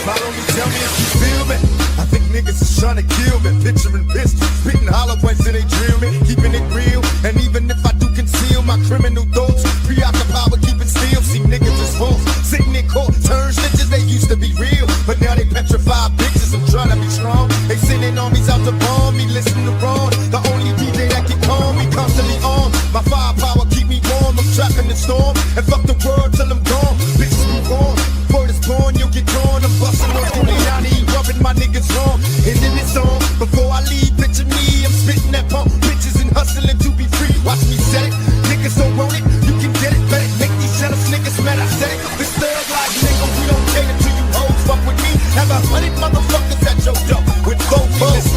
Follow me, tell me if you feel me. I think niggas is trying to kill me. Picturing pistols, spitting hollow points till they drill me. Keeping it real, and even if I do conceal my criminal thoughts, preoccupied with keeping still. See niggas is false, sitting in court, turn snitches. They used to be real, but now they petrified bitches. I'm trying to be strong. They sending armies out to bomb me. Listen to Ron, the only DJ that can calm me, constantly on. My firepower keep me warm. I'm trapped in the storm, and fuck the world till I'm gone. Bitches move on. Word is born, you'll get drawn. I'm busting on Giuliani, rubbing my niggas wrong. And then it's on. Before I leave, picture me. I'm spitting that pump, bitches and hustling to be free. Watch me set it. Niggas don't want it, you can get it. Bet it, make these jealous niggas mad. I said it. This thug like nigga, we don't cater to you hoes. Fuck with me. Have 100 motherfuckers at your door with both foes.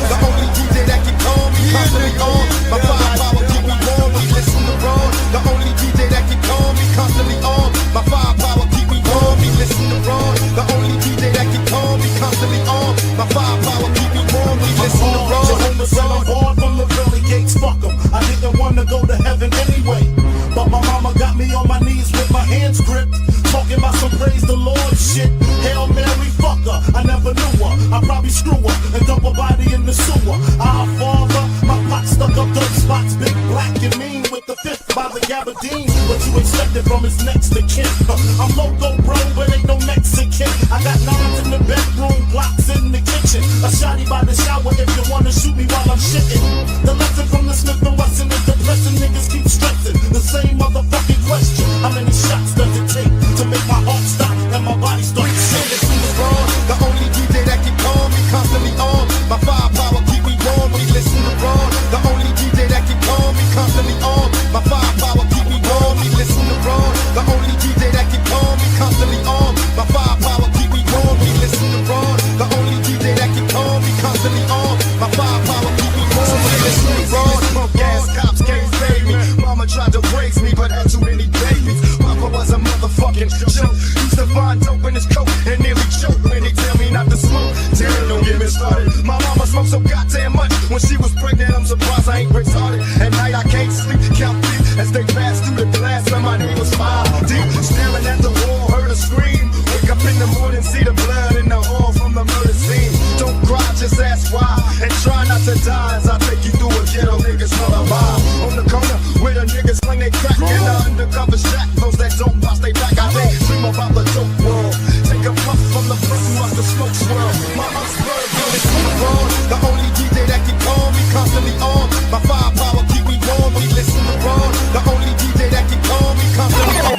The only DJ that can call me, constantly on. My firepower keep me warm. We listen to Ron. The only DJ that can call me, constantly on. My firepower keep me warm. We listen to Ron. The only DJ that can call me, constantly on. My firepower keep me warm. We listen to Ron. I'm born from the pearly gates. Fuck 'em. I didn't wanna go to heaven anyway, but my mama got me on my knees with my hands gripped, talking about some praise the Lord shit. Hail Mary, fuck her. I never knew her. I probably screw her and dump her body in the sewer. Our father, my pot stuck up dirt spots, big black and mean with the fifth by the gabardine. What you expected from his next to kin? I'm loco, bro, but ain't no Mexican. I got nines in the bedroom, blocks in the kitchen. A shotty by the shower if you wanna shoot me while I'm shitting. The lesson from the Smith and Wesson is depressing. Niggas keep stressing the same motherfucking question. How many shots does it take to make my heart stop and my body start shaking? The only DJ that can call me, constantly on. My firepower keep me warm. We listen to Ron. The only DJ that can call me, constantly on. My firepower keep me warm. We listen to Ron. The only DJ that can call me, constantly on. My firepower keep me warm. We listen to Ron. The only DJ that can call me, constantly on. My firepower keep me warm. We listen to Ron. Pump gas, cops can't save me. Mama tried to raise me, but had too many babies. Papa was a motherfucking joke. Used to find dope in his coat and nearly choke when they tell me not to smoke. Damn, don't get me started. My mama smoked so goddamn much when she was pregnant. I'm surprised I ain't retarded. At night I can't sleep, count feet as they pass through the glass. When my name was 5 deep, staring at the wall, heard a scream. Wake up in the morning, see the blood in the hall from the murder scene. Don't cry, just ask why, and try not to die as I take you through a ghetto niggas lullaby. On the corner where the niggas sling they crack in the undercover shack. Those that don't bust they back, I daydream about the dope world. Take a puff from the front and watch the smoke swirl. My Oxford is Ron. The only DJ that can call me, constantly on. My firepower keep me warm. We listen to Ron. The only DJ that can call me, constantly on.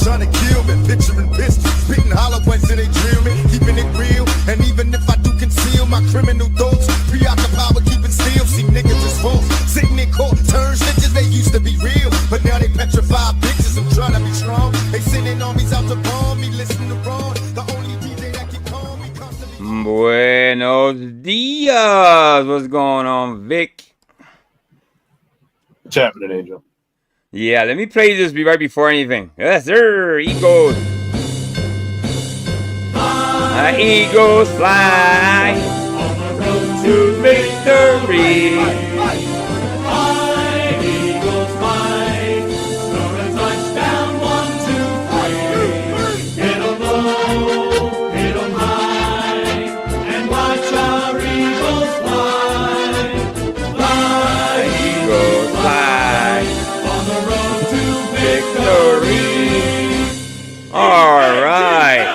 Trying to kill me, picturing pistols, spitting hollow points till they drill me, keeping it real, and even if I do conceal my criminal thoughts, preoccupied with keeping still. See niggas is false, sitting in court, turn snitches. They used to be real, but now they petrified bitches. I'm trying to be strong. They sending armies out to bomb me. Listen to Ron, the only DJ that can call me constantly. Buenos dias. What's going on, Vic? What's happening, Angel? Yeah, let me play this right before anything. Yes, sir. Eagles. Eagles fly on the road to victory. Fly, Eagles fly. Score a touchdown, 1, 2, 3. Hit 'em low, hit 'em high, and watch our Eagles fly. Fly, Eagles fly. All right.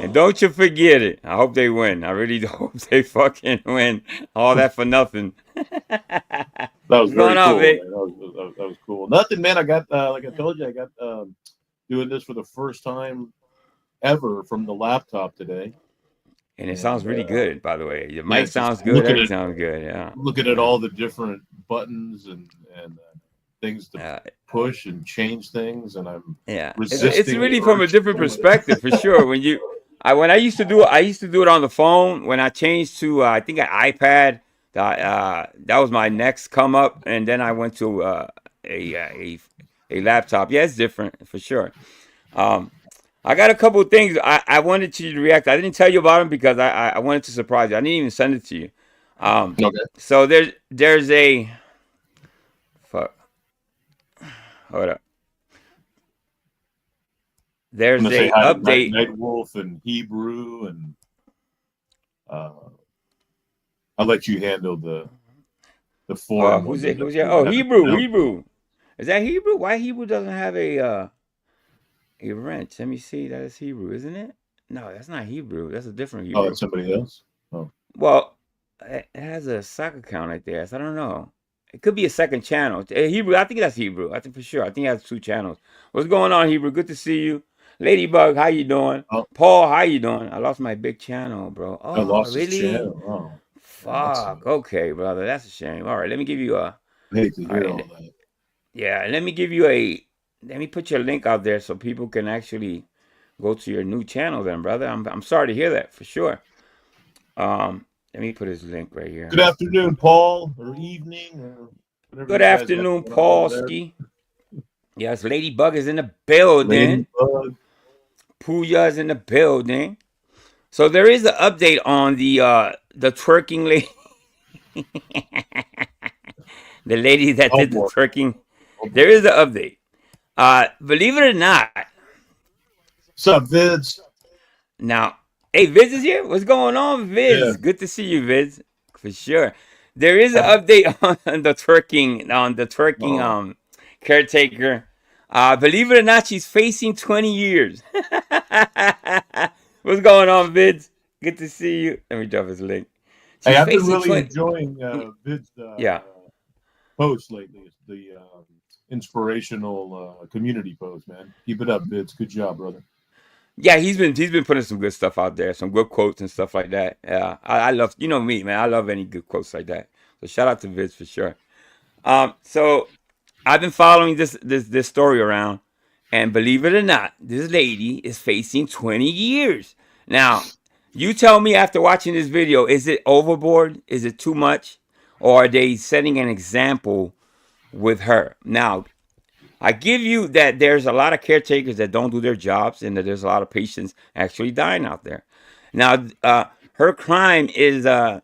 And don't you forget it. I hope they win. I really hope they fucking win. All that for nothing. That was very cool. On, that was cool. Nothing, man. I got, like I told you, I got doing this for the first time ever from the laptop today. And it sounds really good, by the way. Your mic sounds good. Everything sounds good. Yeah. Looking at all the different buttons and things to push and change things, and I'm It's really from a different perspective for sure. When I used to do it on the phone. When I changed to I think an iPad That was my next come up, and then I went to a laptop. Yeah, it's different for sure. I got a couple of things I wanted you to react. I didn't tell you about them because I wanted to surprise you. I didn't even send it to you. Okay. So there's a fuck. Hold up. There's I'm gonna say a hi to update. Night Wolf and Hebrew, and I'll let you handle the foreign Who's one. it? Who's it? Oh, Hebrew. Is that Hebrew? Why Hebrew doesn't have a wrench? Let me see. That is Hebrew, isn't it? No, that's not Hebrew. That's a different Hebrew. Oh, it's somebody else. Oh, Well, it has a sock account right there, so I don't know. It could be a second channel. Hebrew, I think that's Hebrew. I think for sure. I think it has 2 channels. What's going on, Hebrew? Good to see you. Ladybug, how you doing? Oh. Paul, how you doing? I lost my big channel, bro. I lost really? his channel. Oh, Fuck. Okay, brother. That's a shame. All right, let me give you a... I hate to hear all right. that. Yeah, let me give you a... Let me put your link out there so people can actually go to your new channel then, brother. I'm sorry to hear that, for sure. Let me put his link right here. Good afternoon, Paul, or evening, or whatever. Good you guys afternoon, have going on over Paulski. Yes, Ladybug is in the building. Ladybug. Pooya is in the building. So there is an update on the twerking lady. The lady that did the twerking. There is an update. Believe it or not. What's up, Vids? Now, hey, Viz is here. What's going on, Viz? Yeah. Good to see you, Viz. For sure. There is an update on the twerking caretaker. Believe it or not, she's facing 20 years. What's going on, Vids? Good to see you. Let me drop his link. Hey, I've been really enjoying Vid's posts lately. The inspirational community post, man. Keep it up, Vids. Good job, brother. Yeah, he's been putting some good stuff out there, some good quotes and stuff like that. Yeah, I love, you know me, man. I love any good quotes like that. So shout out to Vids for sure. So I've been following this story around, and believe it or not, this lady is facing 20 years. Now, you tell me after watching this video, is it overboard? Is it too much? Or are they setting an example with her? Now, I give you that there's a lot of caretakers that don't do their jobs, and that there's a lot of patients actually dying out there. Now, her crime is, I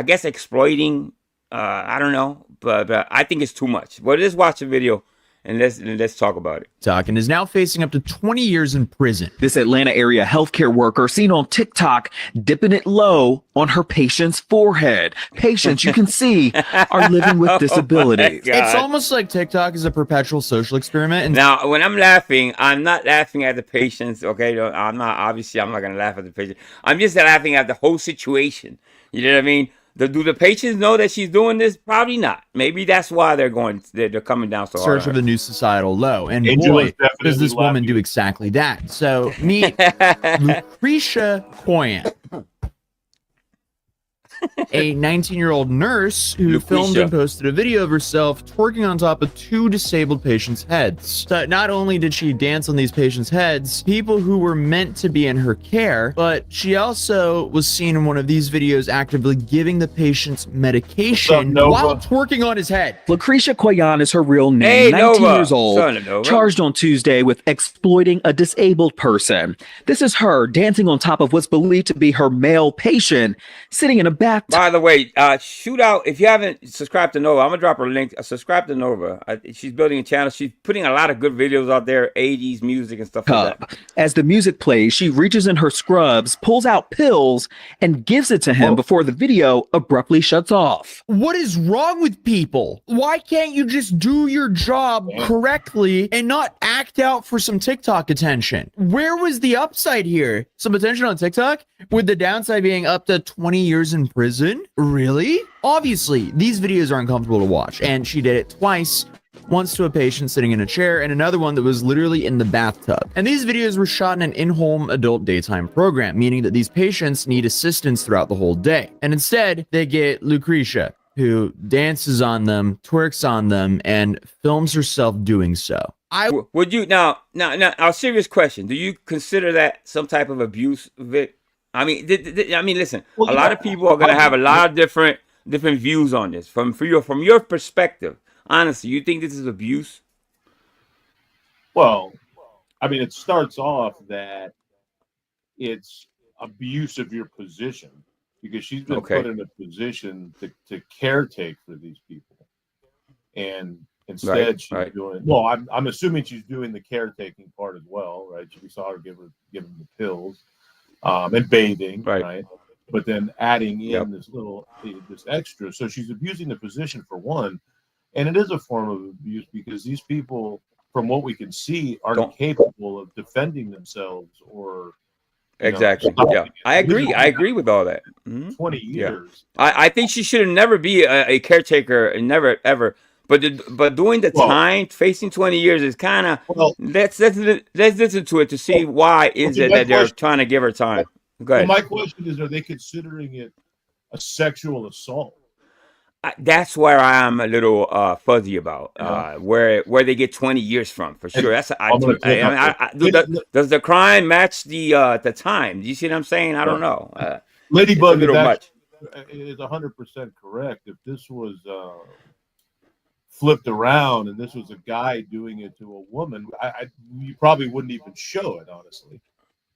guess, exploiting. I don't know, but I think it's too much. But let's watch the video and let's talk about it. And is now facing up to 20 years in prison. This Atlanta area healthcare worker seen on TikTok dipping it low on her patient's forehead. Patients, you can see, are living with disabilities. It's almost like TikTok is a perpetual social experiment. And now, when I'm laughing, I'm not laughing at the patients. Okay, I'm not gonna laugh at the patient. I'm just laughing at the whole situation. You know what I mean? Do the patients know that she's doing this? Probably not. Maybe that's why they're coming down so hard. Search of the new societal low. And Angel boy, is definitely does this woman laughing. do exactly that. So meet Lucretia Poyant, a 19-year-old nurse who filmed and posted a video of herself twerking on top of 2 disabled patients' heads. So not only did she dance on these patients' heads, people who were meant to be in her care, but she also was seen in one of these videos actively giving the patients medication while twerking on his head. Lucretia Koyan is her real name, Hey, 19 Nova. years old, Son of Nova. charged on Tuesday with exploiting a disabled person. This is her dancing on top of what's believed to be her male patient, sitting in a bathtub. By the way, shoot out, if you haven't subscribed to Nova, I'm gonna drop her link. Subscribe to Nova. She's building a channel. She's putting a lot of good videos out there, 80s music and stuff like that. As the music plays, she reaches in her scrubs, pulls out pills, and gives it to him before the video abruptly shuts off. What is wrong with people? Why can't you just do your job correctly and not act out for some TikTok attention? Where was the upside here? Some attention on TikTok? With the downside being up to 20 years in prison? Really? Obviously, these videos are uncomfortable to watch, and she did it twice. Once to a patient sitting in a chair, and another one that was literally in the bathtub. And these videos were shot in an in-home adult daytime program, meaning that these patients need assistance throughout the whole day. And instead, they get Lucretia, who dances on them, twerks on them, and films herself doing so. Would you now a serious question? Do you consider that some type of abuse, Vic? I mean, listen. Well, A lot of people are gonna have a lot of different views on this. From your perspective, honestly, you think this is abuse? Well, I mean, it starts off that it's abuse of your position because she's been put in a position to caretake for these people, and instead she's doing. Well, I'm assuming she's doing the caretaking part as well, right? We saw her give him the pills, and bathing, right? But then adding in this extra, so she's abusing the position for one, and it is a form of abuse because these people, from what we can see, aren't capable of defending themselves or. Exactly. Yeah, I agree with all that. 20 years. Yeah. I think she should never be a caretaker and never ever. But doing the time, facing 20 years is kind of. Let's listen to it to see why is it that they're trying to give her time. Go ahead. Well, my question is: are they considering it a sexual assault? That's where I am a little fuzzy about where they get 20 years from, for sure. Does the crime match the time? Do you see what I'm saying? I don't know. Ladybug is 100% correct. If this was flipped around and this was a guy doing it to a woman, you probably wouldn't even show it, honestly.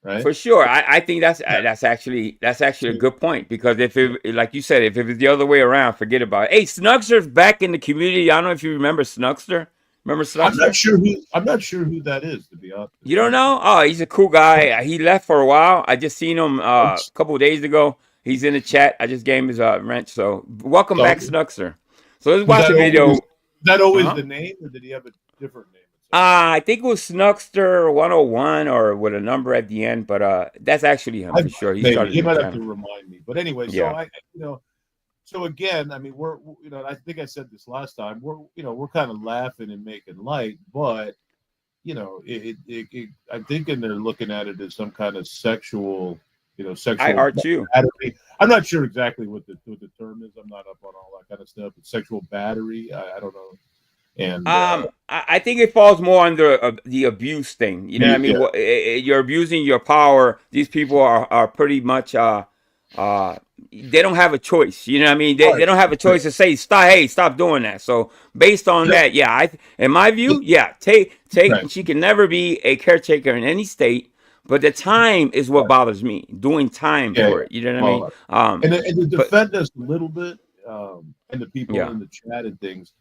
Right? For sure, I think that's actually a good point, because if it, like you said, if it was the other way around, forget about it. Hey, Snuggster's back in the community. I don't know if you remember Snuggster. Remember Snuggster? I'm not sure who that is, to be honest. You don't know? Oh, he's a cool guy. He left for a while. I just seen him a couple of days ago. He's in the chat. I just gave him his wrench. So welcome back, Snuggster. So let's watch the video. Is that always the name, or did he have a different name? I think it was Snuggster 101 or with a number at the end, but that's actually him for sure. He might have to remind me. But anyway, so again, I mean, we're I think I said this last time. We're kind of laughing and making light, but I'm thinking they're looking at it as some kind of sexual. Sexual. I are too. Battery. I'm not sure exactly what the term is. I'm not up on all that kind of stuff. But sexual battery. I don't know. And I think it falls more under the abuse thing. You know what I mean? You're abusing your power. These people are pretty much they don't have a choice. You know what I mean? They don't have a choice to say stop doing that. So based on that, in my view, she can never be a caretaker in any state. But the time is what bothers me. Doing time for it. You know what I mean? And to defend us a little bit, and the people in the chat and things.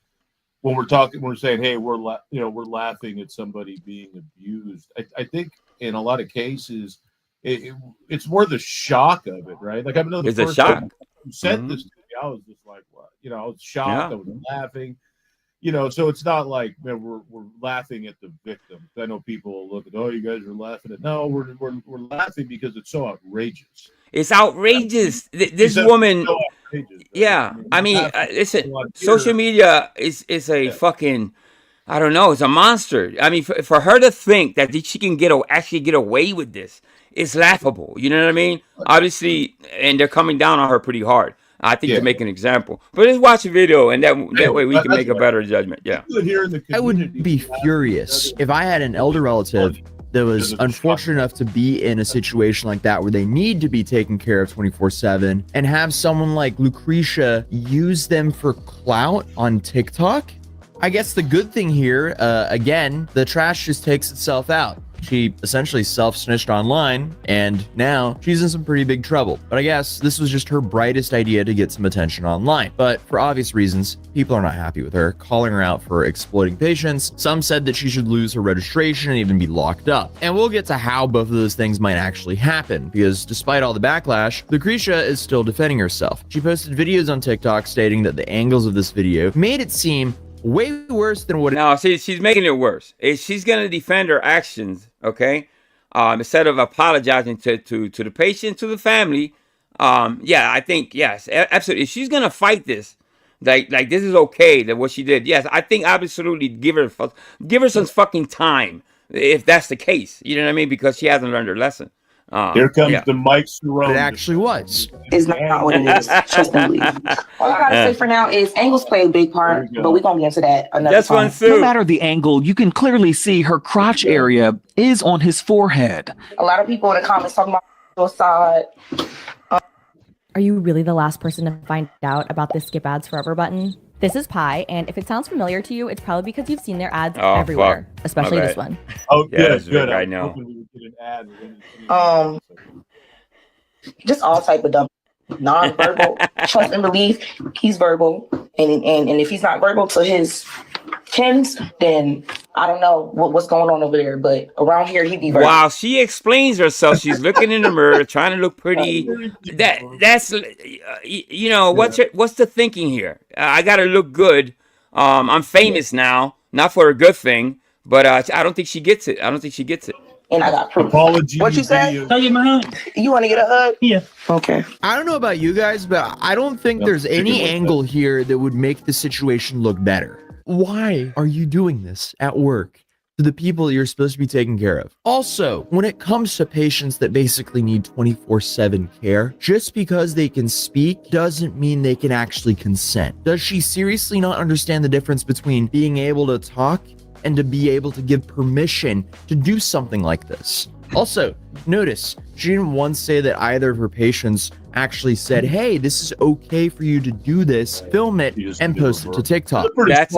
When we're saying, hey, we're laughing at somebody being abused. I think in a lot of cases, it's more the shock of it, right? Like I know the first time you said this to me, I was just like, what? I was shocked. I was laughing. So it's not like we're laughing at the victim. I know people look at, you guys are laughing at. No, we're laughing because it's so outrageous. It's outrageous. This woman. So outrageous, I mean, listen. Social media is a fucking. I don't know. It's a monster. I mean, for her to think that she can actually get away with this, it's laughable. You know what I mean? Obviously, and they're coming down on her pretty hard. I think to make an example. But let's watch the video, and that way we can make a better judgment. Yeah. I would be furious if I had an elder relative that was unfortunate enough to be in a situation like that where they need to be taken care of 24/7 and have someone like Lucretia use them for clout on TikTok. I guess the good thing here, again, the trash just takes itself out. She essentially self-snitched online, and now she's in some pretty big trouble. But I guess this was just her brightest idea to get some attention online. But for obvious reasons, people are not happy with her, calling her out for exploiting patients. Some said that she should lose her registration and even be locked up. And we'll get to how both of those things might actually happen, because despite all the backlash, Lucretia is still defending herself. She posted videos on TikTok stating that the angles of this video made it seem way worse than what. Now, see, she's making it worse. She's gonna defend her actions, okay? Instead of apologizing to the patient, to the family. I think yes, absolutely. If she's gonna fight this, like this is okay that what she did. Yes, I think absolutely give her some fucking time if that's the case. You know what I mean? Because she hasn't learned her lesson. Here comes the Mike Cerrone. It actually was. It's not what it is. Trust and believe. All I gotta say for now is angles play a big part, but we're gonna get into that another time. No matter the angle, you can clearly see her crotch area is on his forehead. A lot of people in the comments talking about Side. Are you really the last person to find out about this skip ads forever button? This is Pi, and if it sounds familiar to you, it's probably because you've seen their ads everywhere, especially this one. Oh, Yeah, good. I know. We would get an ad. Just all type of dumb, non-verbal. Trust and believe he's verbal, and if he's not verbal to his kins, then I don't know what's going on over there. But around here, he be verbal. Wow, she explains herself. She's looking in the mirror, trying to look pretty. That's you know, what's the thinking here? I gotta look good. I'm famous now, not for a good thing, but I don't think she gets it. And I got proof. Apology. What you say? You want to get a hug? Yeah. Okay. I don't know about you guys, but I don't think there's any angle here that would make the situation look better. Why are you doing this at work to the people that you're supposed to be taking care of? Also, when it comes to patients that basically need 24/7 care, just because they can speak doesn't mean they can actually consent. Does she seriously not understand the difference between being able to talk and to be able to give permission to do something like this? Also, notice she didn't once say that either of her patients actually said, hey, this is okay for you to do this, film it, and post it to TikTok. That's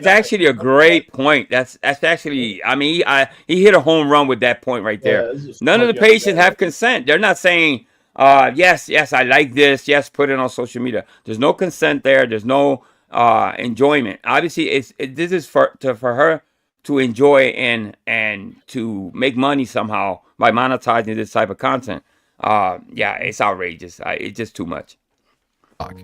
actually a great point. That's actually, I mean, he hit a home run with that point right there. None of the patients have consent. They're not saying, yes, I like this, yes, put it on social media. There's no consent there. There's no enjoyment. Obviously, this is for her to enjoy and to make money somehow by monetizing this type of content. Yeah, it's outrageous. It's just too much.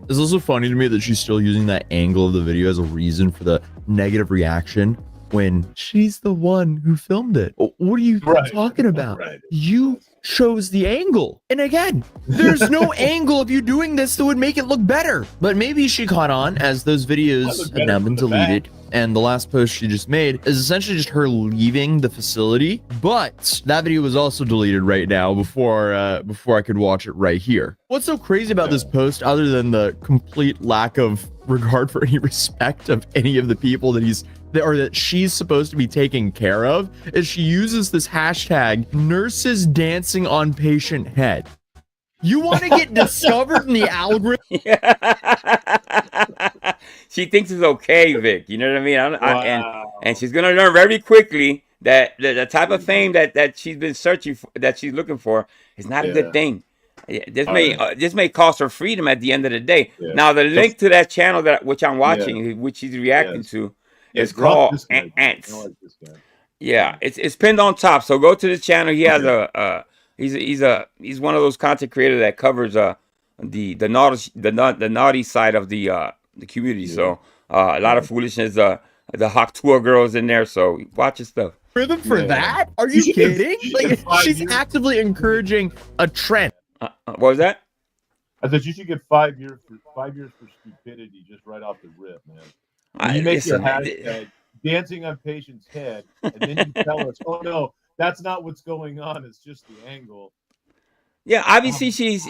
It's also funny to me that she's still using that angle of the video as a reason for the negative reaction when she's the one who filmed it. What are you talking about? You chose the angle. And again, there's no angle of you doing this that would make it look better. But maybe she caught on as those videos have now been deleted. And the last post she just made is essentially just her leaving the facility. But that video was also deleted right now before I could watch it right here. What's so crazy about this post, other than the complete lack of regard for any respect of any of the people that she's supposed to be taking care of, is she uses this hashtag nurses dancing on patient head. You want to get discovered in the algorithm? She thinks it's okay, Vic. You know what I mean? And she's gonna learn very quickly that the type of fame that she's been searching for, that she's looking for, is not a good thing. This may cost her freedom at the end of the day. Now, the link to that channel which I'm watching, which she's reacting to, is called Ants. Yeah, it's pinned on top. So go to the channel. He has he's one of those content creators that covers the naughty side of the community. So a lot of foolishness. The Hawk Tour girls in there. So watch his stuff. Rhythm for that? Are you kidding? Like, she's actively encouraging a trend. What was that? I thought you should get 5 years for stupidity just right off the rip, man. You make your hashtag dancing on patient's head, and then you tell us, oh no, that's not what's going on. It's just the angle. Yeah, obviously she's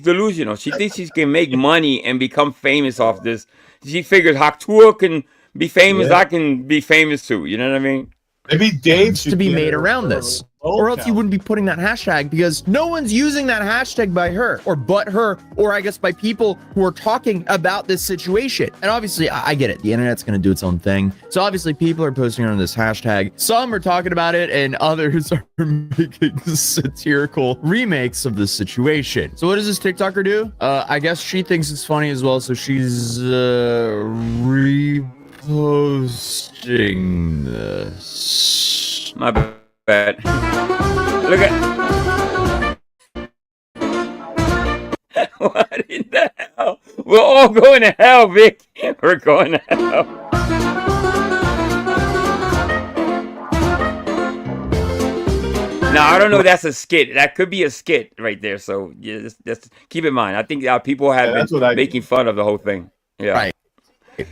delusional. She thinks she can make money and become famous off this. She figures Hawk Tour can be famous, I can be famous too. You know what I mean? Maybe Dave should to be made around this. Or else you wouldn't be putting that hashtag, because no one's using that hashtag by her or but her, or I guess by people who are talking about this situation. And obviously, I get it. The internet's going to do its own thing. So obviously people are posting on this hashtag. Some are talking about it and others are making satirical remakes of this situation. So what does this TikToker do? I guess she thinks it's funny as well. So she's reposting this. My bad. Look at what in the hell? We're all going to hell, Vic. We're going to hell. Now, I don't know if that's a skit. That could be a skit right there. So yeah, just keep in mind. I think people have been making fun of the whole thing. Yeah. Right.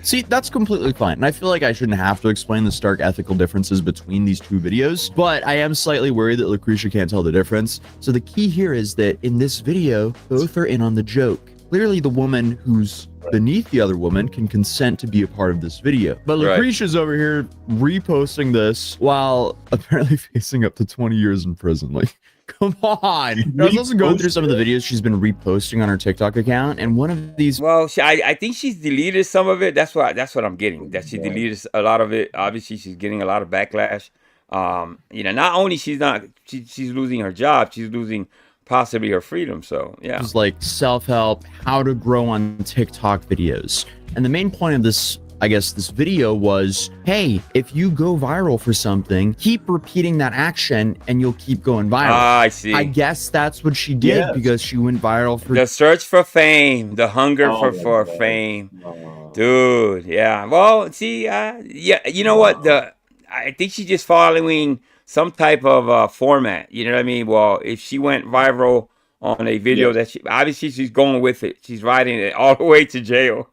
See, that's completely fine. And I feel like I shouldn't have to explain the stark ethical differences between these two videos, but I am slightly worried that Lucretia can't tell the difference. So the key here is that in this video, both are in on the joke. Clearly, the woman who's beneath the other woman can consent to be a part of this video. But Lucretia's over here reposting this while apparently facing up to 20 years in prison. Like, Come on. I was also going through some of the videos she's been reposting on her TikTok account, and one of these. Well, I think she's deleted some of it. That's what I'm getting. That she deleted a lot of it. Obviously, she's getting a lot of backlash. Not only she's losing her job, she's losing possibly her freedom. So yeah, It was like self-help, how to grow on TikTok videos. And the main point of this, I guess, this video was, hey, if you go viral for something, keep repeating that action and you'll keep going viral. I see. I guess that's what she did because she went viral for the search for fame, the hunger for fame. Dude, yeah. Well, see, yeah, you know what? I think she's just following some type of format. You know what I mean? Well, if she went viral on a video that she's going with it. She's riding it all the way to jail.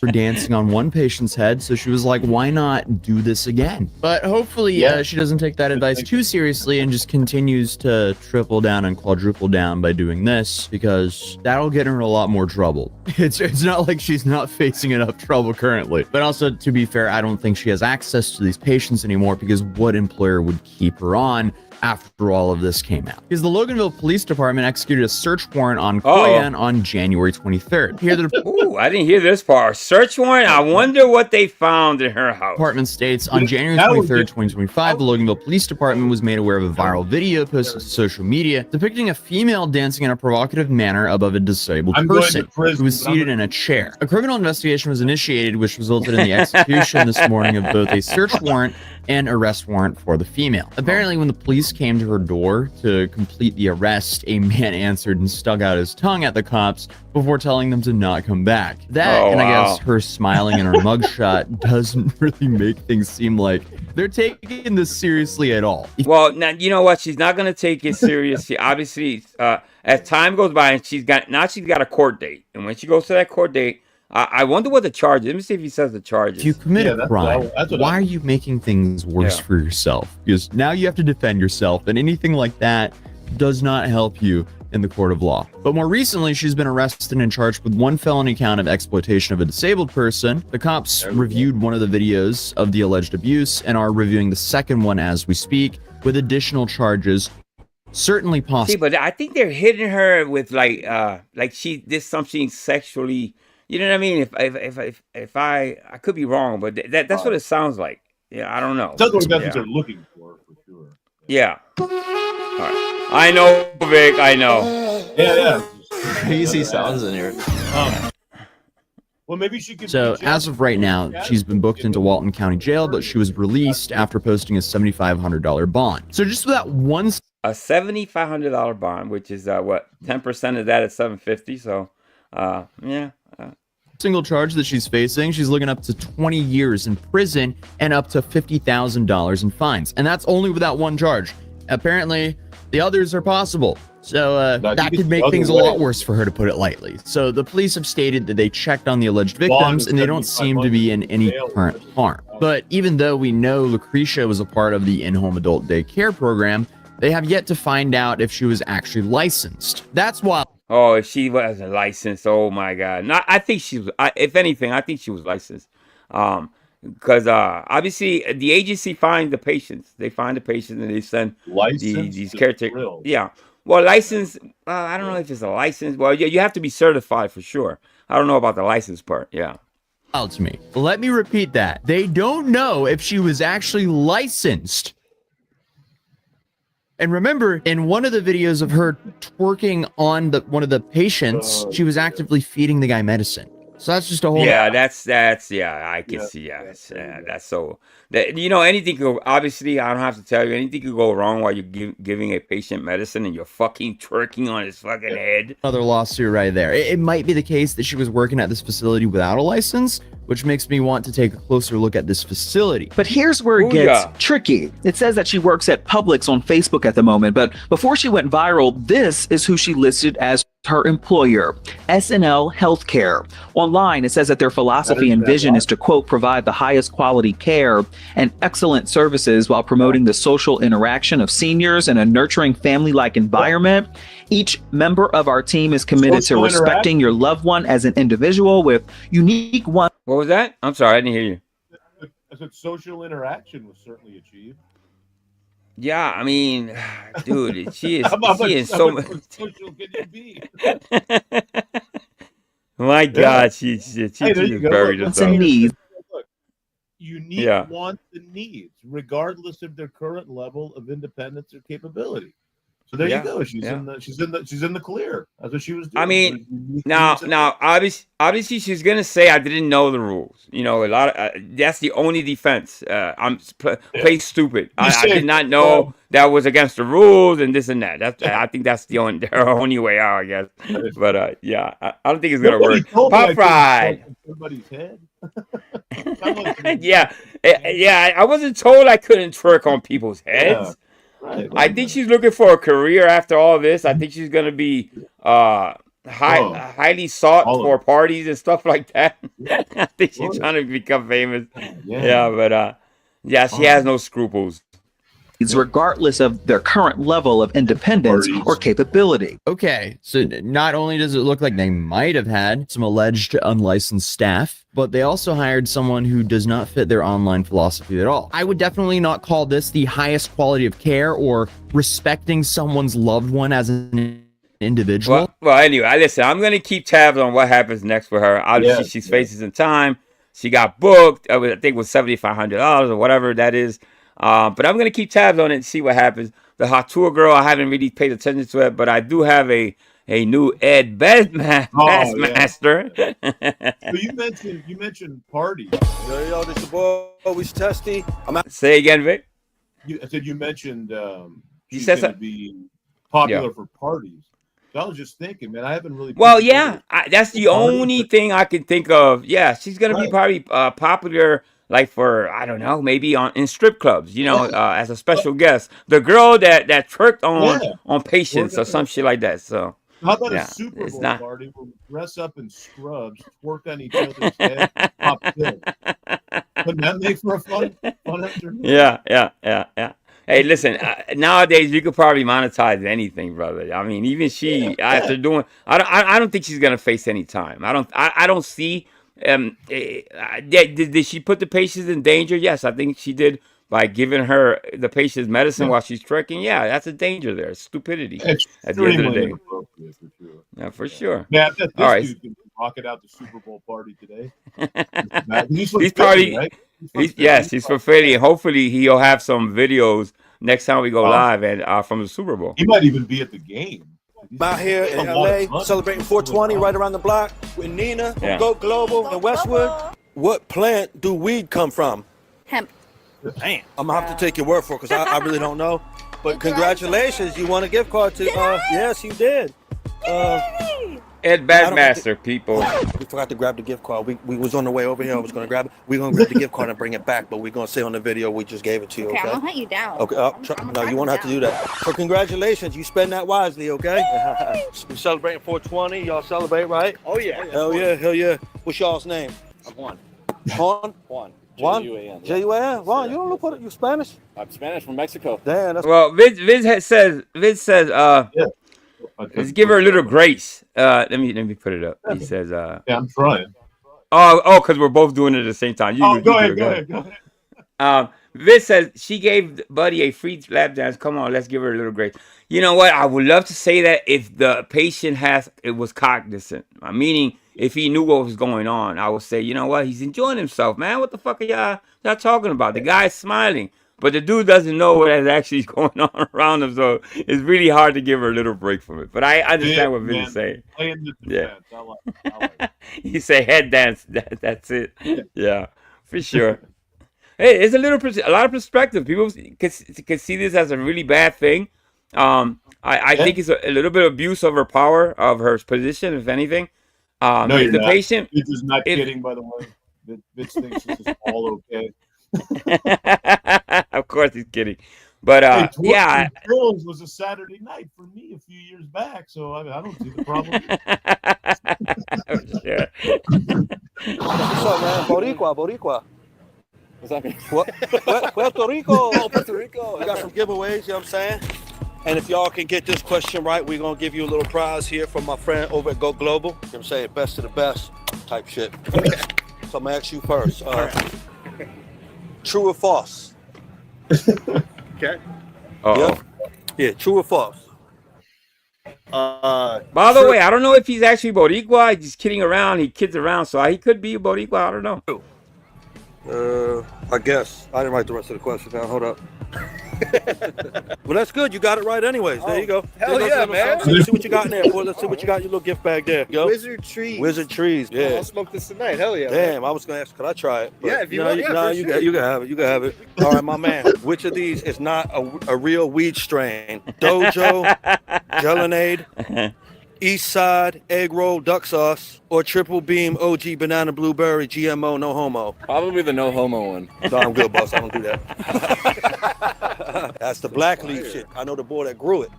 For dancing on one patient's head, so she was like, why not do this again? But hopefully she doesn't take that advice too seriously and just continues to triple down and quadruple down by doing this, because that'll get her in a lot more trouble. It's not like she's not facing enough trouble currently. But also, to be fair, I don't think she has access to these patients anymore, because what employer would keep her on after all of this came out? Because the Loganville Police Department executed a search warrant on Koyan on January 23rd. Ooh, I didn't hear this part. Search warrant? I wonder what they found in her house. Department states on January 23rd, 2025, the Loganville Police Department was made aware of a viral video posted to social media depicting a female dancing in a provocative manner above a disabled person who was seated in a chair. A criminal investigation was initiated, which resulted in the execution this morning of both a search warrant and arrest warrant for the female. Apparently, when the police came to her door to complete the arrest, a man answered and stuck out his tongue at the cops before telling them to not come back. I guess her smiling in her mugshot doesn't really make things seem like they're taking this seriously at all. Well, now, you know what? She's not going to take it seriously. Obviously, as time goes by, and she's got a court date. And when she goes to that court date, I wonder what the charge is. Let me see if he says the charges. If you commit a crime, why are you making things worse for yourself? Because now you have to defend yourself, and anything like that does not help you in the court of law. But more recently, she's been arrested and charged with one felony count of exploitation of a disabled person. The cops reviewed one of the videos of the alleged abuse and are reviewing the second one as we speak, with additional charges certainly possible. See, but I think they're hitting her with like she did something sexually. You know what I mean? If I could be wrong, but that's what it sounds like. Yeah, I don't know. That's what they're looking for sure. Yeah. All right. I know, Vic. I know. Yeah. Crazy sounds in here. Well, maybe she could. So as of right now, she's been booked into Walton County Jail, but she was released after posting a $7,500 bond. So just with that one, a $7,500 bond, which is what 10% of that is $750. So, yeah. Single charge that she's facing, she's looking up to 20 years in prison and up to $50,000 in fines. And that's only with that one charge. Apparently, the others are possible. So that could make things a lot worse, for her, to put it lightly. So the police have stated that they checked on the alleged victims and they don't seem to be in any current harm. But even though we know Lucretia was a part of the in-home adult daycare program, they have yet to find out if she was actually licensed. That's why. Oh, if she wasn't licensed, oh my God! No, I think she was. If anything, I think she was licensed. Because obviously the agency finds the patients. They find the patients and they send these caretakers. Yeah. Well, license. I don't know if it's a license. Well, yeah, you have to be certified for sure. I don't know about the license part. Yeah. To me. Let me repeat that. They don't know if she was actually licensed. And remember, in one of the videos of her twerking on one of the patients, she was actively feeding the guy medicine. So that's just a whole. Yeah, that's I can see. That's so. Anything could, obviously, I don't have to tell you, anything could go wrong while you're giving a patient medicine and you're fucking twerking on his fucking head. Another lawsuit right there. It might be the case that she was working at this facility without a license, which makes me want to take a closer look at this facility. But here's where it gets tricky. It says that she works at Publix on Facebook at the moment, but before she went viral, this is who she listed as her employer, SNL Healthcare. Online, it says that their philosophy and vision is to, quote, provide the highest quality care and excellent services while promoting the social interaction of seniors and a nurturing family-like environment. Each member of our team is committed to respecting your loved one as an individual with unique one. What was that? I'm sorry, I didn't hear you. I said social interaction was certainly achieved. Yeah, I mean, dude, she How is much so more social can you be? My Yeah. God, she Hey, there you just go. buried Look, herself. look, unique Yeah. wants and needs, regardless of their current level of independence or capability. So there you Yeah, go. She's yeah. in the clear. That's what she was doing. I mean, There's unique now, needs and now, obviously, she's gonna say I didn't know the rules. You know, a lot of that's the only defense. Play stupid. I did not know that was against the rules and this and that. I think that's the only way out, I guess. But yeah, I don't think it's gonna Nobody work. told me I Pop couldn't fried. talk in somebody's head. Yeah, yeah. I wasn't told I couldn't twerk on people's heads. Right. I think she's looking for a career after all this. I think she's gonna be highly sought All of for it. parties and stuff like that. I think she's trying to become famous. Yeah, but yeah, she has no scruples. Regardless of their current level of independence or capability. Okay, so not only does it look like they might have had some alleged unlicensed staff, but they also hired someone who does not fit their online philosophy at all. I would definitely not call this the highest quality of care or respecting someone's loved one as an individual. Well, anyway, listen, I'm going to keep tabs on what happens next for her. Obviously, she's faces in time. She got booked. I think it was $7,500 or whatever that is. But I'm going to keep tabs on it and see what happens. The hot tour girl, I haven't really paid attention to it, but I do have a new Ed Bassmaster. So you mentioned parties. Yo, this your boy, always testy. Say again, Vic. I said you mentioned He she's says going to that- be popular for parties. So I was just thinking, man, I haven't really. Well, yeah, that's the only thing I can think of. Yeah, she's gonna be probably popular, like for I don't know, maybe in strip clubs, you know, as a special guest. The girl that twerked on Patience or some shit like that. So how about yeah, a Super it's Bowl not- party where we dress up in scrubs, twerk on each other's head, pop pills? Wouldn't that make for a fun afternoon? Yeah. Hey, listen. Nowadays, you could probably monetize anything, brother. I mean, even she after doing, I don't think she's gonna face any time. I don't see. Did she put the patients in danger? Yes, I think she did by giving her the patient's medicine while she's trekking. Yeah, that's a danger there. Stupidity at the end of the day. Inappropriate, for sure. Yeah, for sure. Yeah, this All right. dude's gonna rock it out the Super Bowl party today. He's probably right? He's for Philly, and hopefully he'll have some videos next time we go live and from the Super Bowl. He might even be at the game. I'm out here in LA celebrating 420 right around the block with Nina from Go Global in Westwood. What plant do weed come from? Hemp. Damn. I'm gonna have to take your word for it because I really don't know. But congratulations, you won a gift card to. Yes, you did. Ed Bassmaster, people. We forgot to grab the gift card. We was on the way over here. I was gonna grab it. We're gonna grab the gift card and bring it back, but we're gonna say on the video we just gave it to you. Okay. I'm gonna hunt you down. Okay. No, you won't have to do that. So congratulations. You spend that wisely, okay? We celebrating 420. Y'all celebrate, right? Oh yeah. Hell yeah. What's y'all's name? Juan. Juan. Juan. J-U-A-N. J-U-A-N. Juan, you don't look what you Spanish? I'm Spanish from Mexico. Damn. That's Well, Vince says, let's give her a little grace. Let me put it up. He says, yeah, I'm trying. Oh, because we're both doing it at the same time. Go ahead. Vince says she gave Buddy a free lap dance. Come on, let's give her a little grace. You know what? I would love to say that if the patient was cognizant, meaning if he knew what was going on, I would say, you know what? He's enjoying himself, man. What the fuck are y'all talking about? The guy's smiling, but the dude doesn't know what is actually going on around him. So it's really hard to give her a little break from it. But I understand what Vince is saying. Playing the defense. I like it. He say head dance. That's it. Yeah, for sure. Hey, it's a lot of perspective. People can see this as a really bad thing. I think it's a little bit of abuse of her power, of her position, if anything. No, you're the not. patient. Vince is not kidding, by the way. Vince thinks this is all okay. Of course, he's kidding. But yeah, Girls was a Saturday night for me a few years back, so I don't see the problem. What's up, man? Boricua. What's that mean? Puerto Rico. Oh, Puerto Rico. We got some giveaways, you know what I'm saying? And if y'all can get this question right, we're going to give you a little prize here from my friend over at Go Global. You know what I'm saying? Best of the best type shit. So I'm going to ask you first. True or false? Okay. Oh. Yeah, true or false? By the way, I don't know if he's actually Boricua. He's just kidding around. He kids around, so he could be Boricua. I don't know. I guess. I didn't write the rest of the question down. Hold up. Well, that's good. You got it right anyways. There you go. Hell yeah, man. Let's see what you got in there, boy. Let's see what you got in your little gift bag there. Go. Wizard trees. Wizard trees, yeah. I'll smoke this tonight. Hell yeah. Damn, I was going to ask, could I try it? Yeah, if you want, yeah, you can have it. You can have it. All right, my man. Which of these is not a real weed strain? Dojo, Gelinade, East Side, Egg Roll, Duck Sauce, or Triple Beam, OG, Banana Blueberry, GMO, No Homo? Probably the no homo one. No, I'm good, boss. I don't do that. That's the black leaf shit. I know the boy that grew it.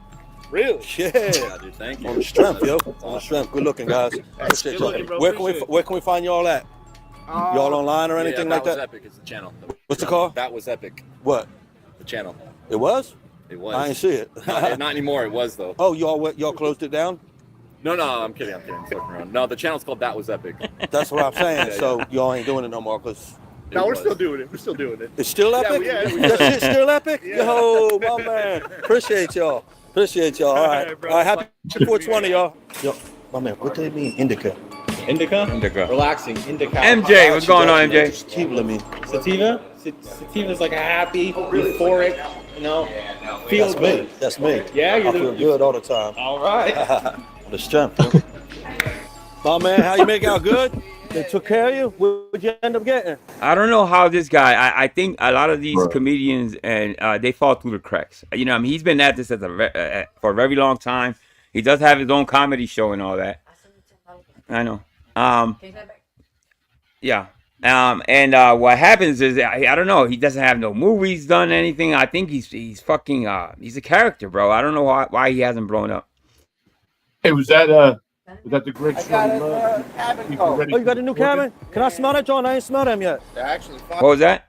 Really? Yeah. Dude, thank you. On the strength, yo. On the strength. Good looking, guys. Appreciate y'all. Where can we find y'all at? Y'all online or anything like that? That was epic. It's the channel. What's it called? That was epic. What? The channel. It was? It was. I ain't see it. not anymore. It was though. Oh, y'all closed it down? No, I'm kidding. I'm fucking around. No, the channel's called That Was Epic. That's what I'm saying. So y'all ain't doing it no more, cause. No, we're still doing it. We're still doing it. It's still epic? Yeah, That shit's still epic? Yeah. Yo, my man. Appreciate y'all. All right. All right, happy 420, y'all. Yo, my man, what do they mean, indica? Indica? Indica. Relaxing. Indica. MJ, what's going on, MJ? Sativa mean. Sativa? Sativa is like a happy, euphoric, feel good. That's me. Yeah, I feel good all the time. All right. The strength. My man, how you make out good? They took care of you? What'd you end up getting? I don't know how this guy. I think a lot of these comedians and they fall through the cracks. You know, I mean, he's been at this for a very long time. He does have his own comedy show and all that. I know. Yeah. And what happens is I don't know. He doesn't have no movies done anything. I think he's fucking he's a character, bro. I don't know why he hasn't blown up. Hey, was that the great show? Oh, you got a new cabin? Can I smell that, John? I ain't smelled them yet. What was that?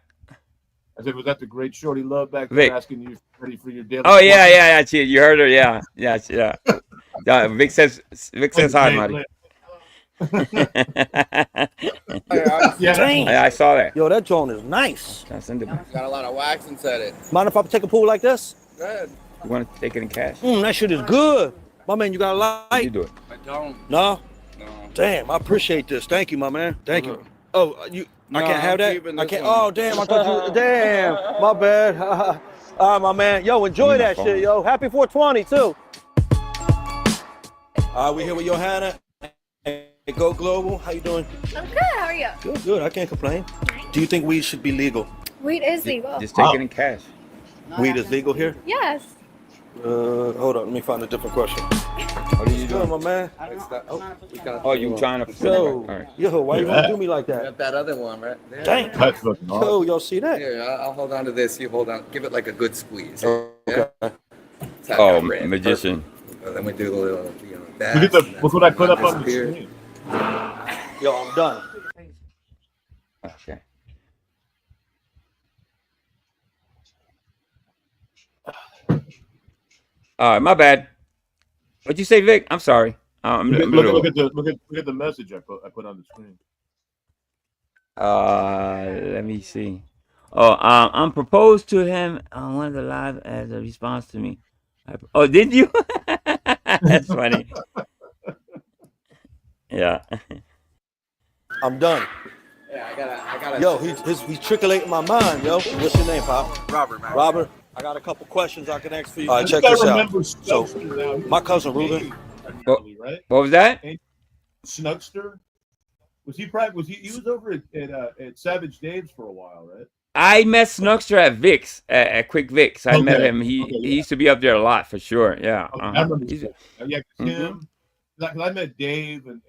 I said, was that the great Shorty Love back Vic. there asking you ready for your daily? Oh yeah. You heard her. Yeah. Vic says hi, Marty. Yeah, I saw that. Yo, that joint is nice. Got a lot of wax inside it. Mind if I take a pool like this? Go ahead. You want to take it in cash? That shit is good. My man, you got a light? You do it. I don't. No? No. Damn, I appreciate this. Thank you, my man. Thank you. Oh, I can't have that? I can't. One. Oh, damn, I thought you. Damn, my bad. All right, my man. Yo, enjoy that shit, yo. Happy 420, too. All right, we here with Johanna. Hey, Go Global. How you doing? I'm good. How are you? Good. I can't complain. Do you think weed should be legal? Weed is legal. Just take it in cash. Weed is legal here? Yes. Hold on. Let me find a different question. What are you doing, my man? Oh, you trying to? Yo, why you gonna do me like Got that? that other one, right? Yeah. Dang. That's fucking awesome. Yo, y'all see that? Here, I'll hold on to this. You hold on. Give it like a good squeeze. Okay. Oh, magician. Then we do the little, that. Look what I put up on the screen. Yo, I'm done. Okay. My bad. What'd you say, Vic? I'm sorry. Look at the message I put on the screen. Let me see. Oh, I'm proposed to him on one of the live as a response to me. Oh, did you? That's funny. Yeah. I'm done. Yeah, I gotta. Yo, he's trickulating my mind, yo. What's your name, Pop? Robert, man. Robert. I got a couple questions I can ask for you. All right, check this out. So, my cousin Ruben. Right? What was that? Snugster. He was over at Savage Dave's for a while, right? I met Snugster at Vic's, at Quick Vic's. I met him. He used to be up there a lot for sure. Yeah. I remember him. I met Dave and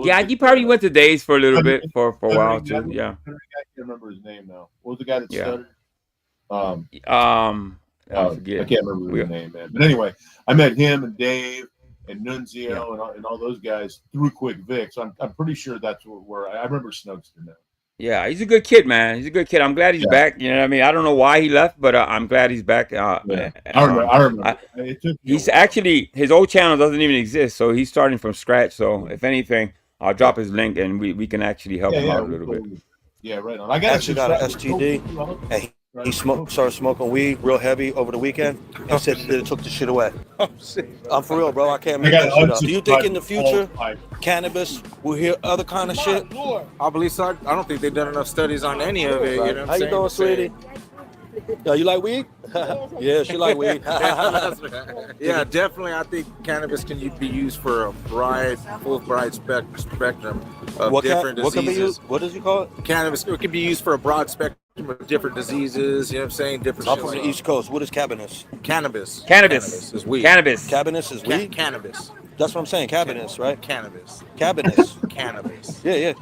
yeah, he probably went to Dave's for a little bit for a while too. Yeah. I can't remember his name now. What was the guy that stuttered? I forget. I can't remember his name, man. But anyway, I met him and Dave and Nunzio and all those guys through Quick Vic. So I'm pretty sure that's where I remember Snugster now. Yeah, he's a good kid, man. He's a good kid. I'm glad he's back. You know what I mean? I don't know why he left, but I'm glad he's back. I remember. He's actually, his old channel doesn't even exist, so he's starting from scratch. So if anything, I'll drop his link and we can actually help him out a little bit. Yeah, right on. I actually got an STD, and He started smoking weed real heavy over the weekend and said that it took the shit away. Oh shit! I'm for real, bro. I can't make that shit up. Do you think in the future cannabis will hear other kind of shit? I believe so. I don't think they've done enough studies on any of it. You know How you doing, sweetie? Yo, you like weed? Yeah, she like weed. Yeah, definitely. I think cannabis can be used for a full broad spectrum of different diseases. What can be used? What does you call it? Cannabis. It can be used for a broad spectrum of different diseases. You know what I'm saying? Different. I'm from the East Coast. What is cannabis? Cannabis. Cannabis is weed. Cannabis. Cannabis is weed. Cannabis. That's what I'm saying. Cannabis, right? Cannabis. Cannabis. Cannabis. Yeah.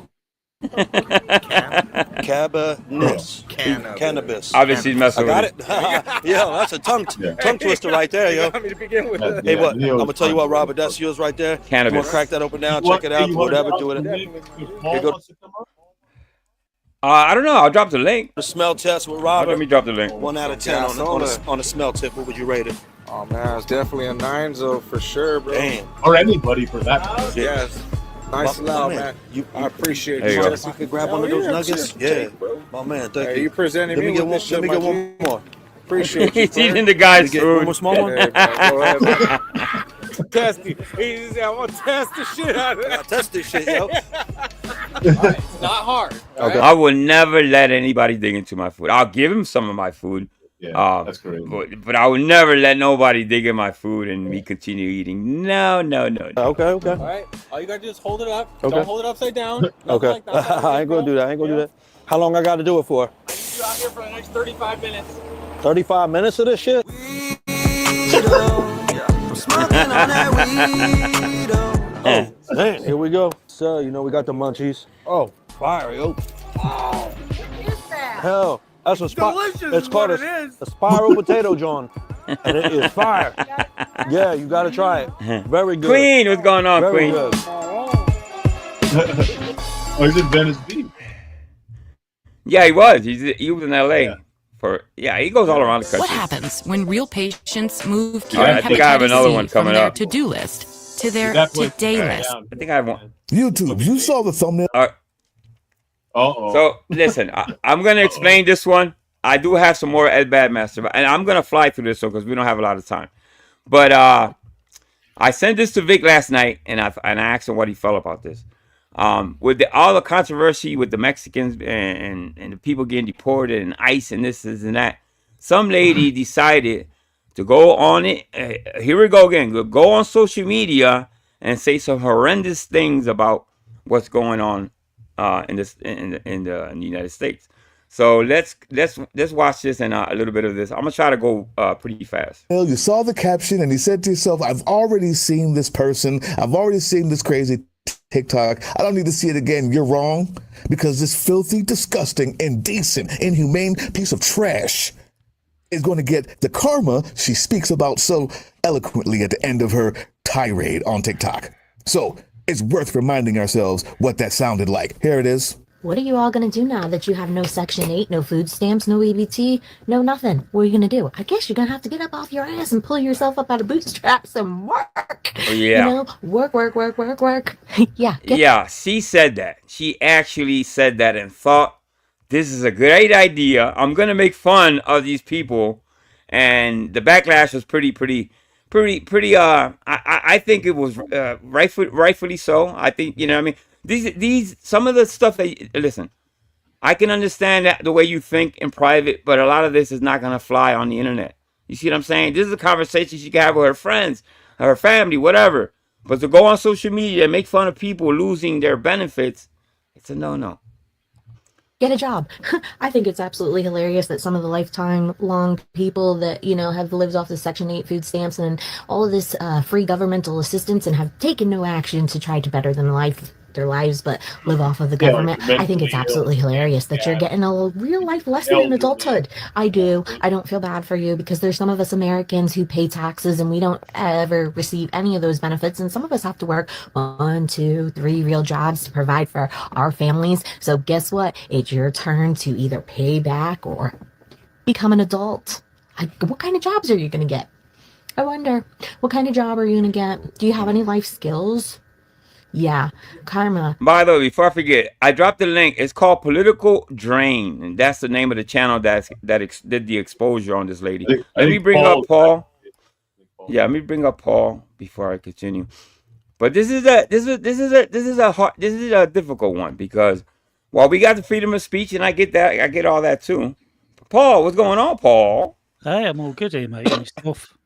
Cannabis. Cannabis. Obviously, he's messing I with got it. Yo, that's a tongue twister right there, yo. To begin with. Hey, what? I'm gonna tell you what, Robert. That's yours right there. Cannabis. You wanna crack that open now? Check it out. Whatever. Do it. Here you go. I don't know. I'll drop the link. The smell test with Robert. Let me drop the link. 1 out of 10 on the smell tip. What would you rate it? Oh man, it's definitely a 9 so for sure, bro. Damn. Or anybody for that matter. Yes. Nice and loud, man. I appreciate There you you. go. You could grab one of those nuggets. Yeah. My man, thank you. You presented Let me me get with this one. shit, Let me get my one more. Appreciate you. He's eating the guy's Get one food. more small one. Hey, man, go ahead, man. Test it. He said, I'm gonna test the shit out of I it. test this shit, yo. It's not hard. Okay. I will never let anybody dig into my food. I'll give him some of my food. Yeah, that's great. But I will never let nobody dig in my food and me continue eating. No. Okay. All right. All you gotta do is hold it up. Okay. Don't hold it upside down. Okay. Like that. I ain't gonna do that. Do that. How long I got to do it for? You out here for the next 35 minutes. 35 minutes of this shit? Oh, man, here we go. So, you know, we got the munchies. Oh, fire, yo. Oh, Hell, that's a it's called a spiral potato John. And it is fire. Yeah, you got to try it. Very good. Queen, what's going on, Very Queen? good. Oh, he's in Venice Beach. Yeah, he was. He was in L.A. He goes all around the country. What happens when real patients move I think I have another one from coming their up. to-do list to their Definitely. today list? I think I have one. YouTube, you saw the thumbnail. So listen, I'm gonna explain this one. I do have some more Ed Badmaster, and I'm gonna fly through this one because we don't have a lot of time. But I sent this to Vic last night, and I asked him what he felt about this. With all the controversy with the Mexicans and the people getting deported and ICE and this and that, some lady decided to go on it. Here we go again. Go on social media and say some horrendous things about what's going on in the United States. So let's watch this and a little bit of this. I'm gonna try to go pretty fast. You saw the caption and you said to yourself, I've already seen this person. I've already seen this crazy TikTok. I don't need to see it again. You're wrong, because this filthy, disgusting, indecent, inhumane piece of trash is going to get the karma she speaks about so eloquently at the end of her tirade on TikTok. So it's worth reminding ourselves what that sounded like. Here it is. What are you all going to do now that you have no Section 8, no food stamps, no EBT, no nothing? What are you going to do? I guess you're going to have to get up off your ass and pull yourself up out of bootstraps and work. Oh, yeah. You know, work. Yeah, she said that. She actually said that and thought, this is a great idea. I'm going to make fun of these people. And the backlash was pretty, I think it was rightfully so. I think, you know what I mean? These some of the stuff that, listen, I can understand that the way you think in private, but a lot of this is not going to fly on the internet. You see what I'm saying? This is a conversation she can have with her friends, her family, whatever. But to go on social media and make fun of people losing their benefits, it's a no-no. Get a job. I think it's absolutely hilarious that some of the lifetime long people that, you know, have lived off the Section 8 food stamps and all of this free governmental assistance and have taken no action to try to better their lives, but live off of the government. I think it's absolutely hilarious that you're getting a real life lesson in adulthood. I do. I don't feel bad for you, because there's some of us Americans who pay taxes and we don't ever receive any of those benefits. And some of us have to work 1, 2, 3 real jobs to provide for our families. So guess what? It's your turn to either pay back or become an adult. What kind of jobs are you going to get? I wonder, what kind of job are you going to get? Do you have any life skills? Yeah, karma. By the way, before I forget, I dropped the link. It's called Political Drain, and that's the name of the channel that did the exposure on this lady. Let me bring up Paul. Yeah, let me bring up Paul before I continue. But this is a difficult one because while we got the freedom of speech, and I get that, I get all that too. Paul, what's going on, Paul? Hey, I'm all good here, mate. Yourself?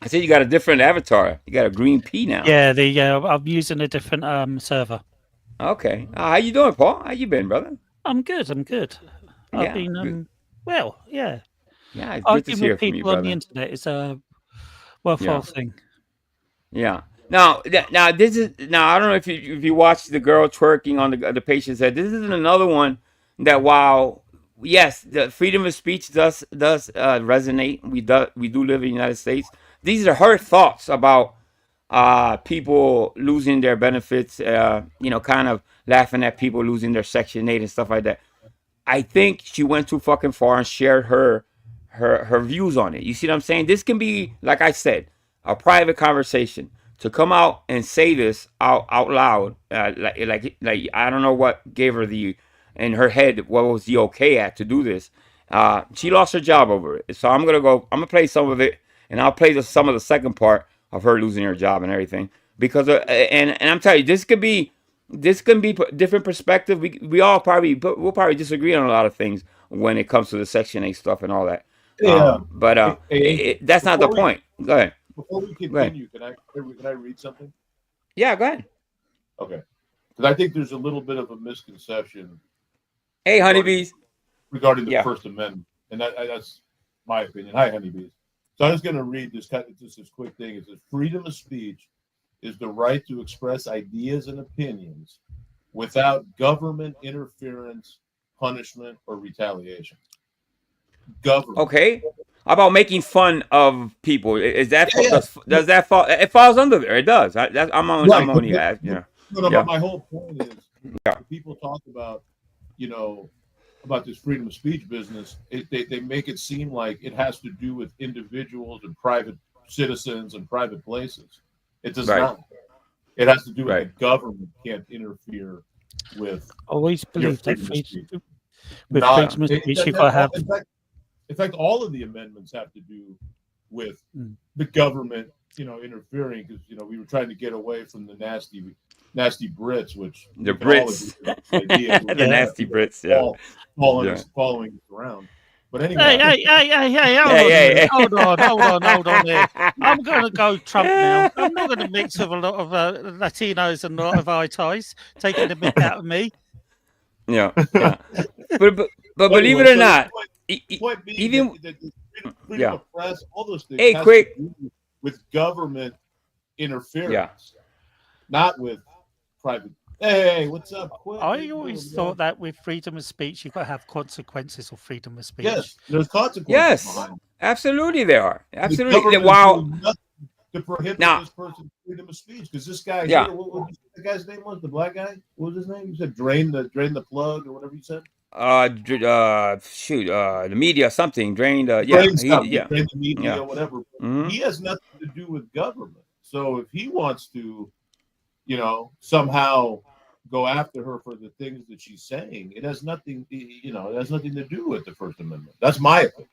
I see you got a different avatar. You got a green pea now. Yeah, I'm using a different server. Okay. How you doing, Paul? How you been, brother? I'm good. I'm good. I've been well, yeah. Yeah, it's good to hear from you, brother. On the internet is a worthwhile thing. Yeah. Now this is I don't know if you watched the girl twerking on the patient's head. This is another one that while yes, the freedom of speech does resonate. We do live in the United States. These are her thoughts about people losing their benefits. Kind of laughing at people losing their Section 8 and stuff like that. I think she went too fucking far and shared her views on it. You see what I'm saying? This can be, like I said, a private conversation. To come out and say this out loud, like I don't know what gave her in her head what was the okay at to do this. She lost her job over it. So I'm gonna play some of it, and I'll play some of the second part of her losing her job and everything. Because and I'm telling you, this can be different perspective. We'll probably disagree on a lot of things when it comes to the Section 8 stuff and all that. Yeah, but that's not the point. Go ahead. Before we continue, can I read something? Yeah, go ahead. Okay, because I think there's a little bit of a misconception. Hey, honeybees. Regarding the First Amendment, and that's my opinion. Hi, honeybees. So I'm just going to read this quick thing. It says, freedom of speech is the right to express ideas and opinions without government interference, punishment, or retaliation. Government. Okay. How about making fun of people? Is that does that fall? It falls under there. It does. I'm only asking. But my whole point is, people talk about, about this freedom of speech business. They make it seem like it has to do with individuals and private citizens and private places. It does not. It has to do with the government can't interfere with. Always believe that freedom of speech you gotta have. In fact, all of the amendments have to do with the government, interfering because we were trying to get away from the nasty Brits, which the Brits, the nasty Brits, following us around. But anyway, hey, hold on here. I'm going to go Trump now. I'm not going to mix with a lot of Latinos and a lot of ITIs, taking the bit out of me. Yeah. But believe it or not, even freedom of press, all those things. Hey, quick, with government interference, not with private. Hey, what's up? Quick. I always thought that with freedom of speech, you've got to have consequences of freedom of speech. Yes, there's consequences. Yes, absolutely, there are. Absolutely. Wow. To prohibit this person's freedom of speech, because this guy, here, what the guy's name was? The black guy? What was his name? You said drain the plug or whatever you said. The media, something drained. Drain the media or whatever. Mm-hmm. He has nothing to do with government. So if he wants to, somehow go after her for the things that she's saying, it has nothing. It has nothing to do with the First Amendment. That's my opinion.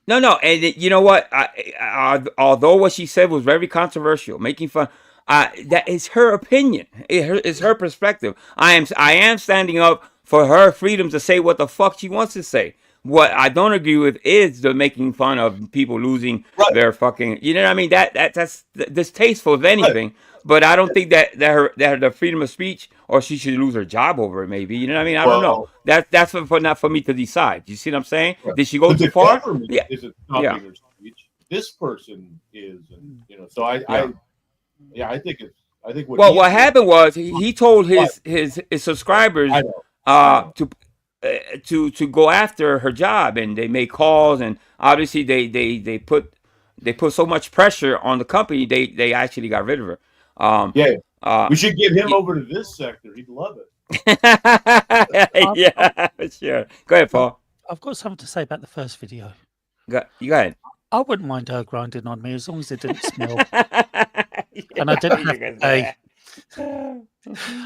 No, and you know what? Although what she said was very controversial, making fun, that is her opinion. It's her perspective. I am standing up for her freedom to say what the fuck she wants to say. What I don't agree with is the making fun of people losing their fucking. You know what I mean? That's distasteful if anything. But I don't think that the freedom of speech, or she should lose her job over it. Maybe, you know what I mean? I don't know. That's not for me to decide. You see what I'm saying? Did she go too far? Yeah. Isn't stopping her speech. This person is, So I think it's. I think what happened was he told his subscribers to go after her job, and they made calls, and obviously they put so much pressure on the company they actually got rid of her. We should get him over to this sector. He'd love it. Yeah, sure. Go ahead, Paul. I've got something to say about the first video. You go ahead. I wouldn't mind her grinding on me as long as it didn't smell. And I didn't have to pay.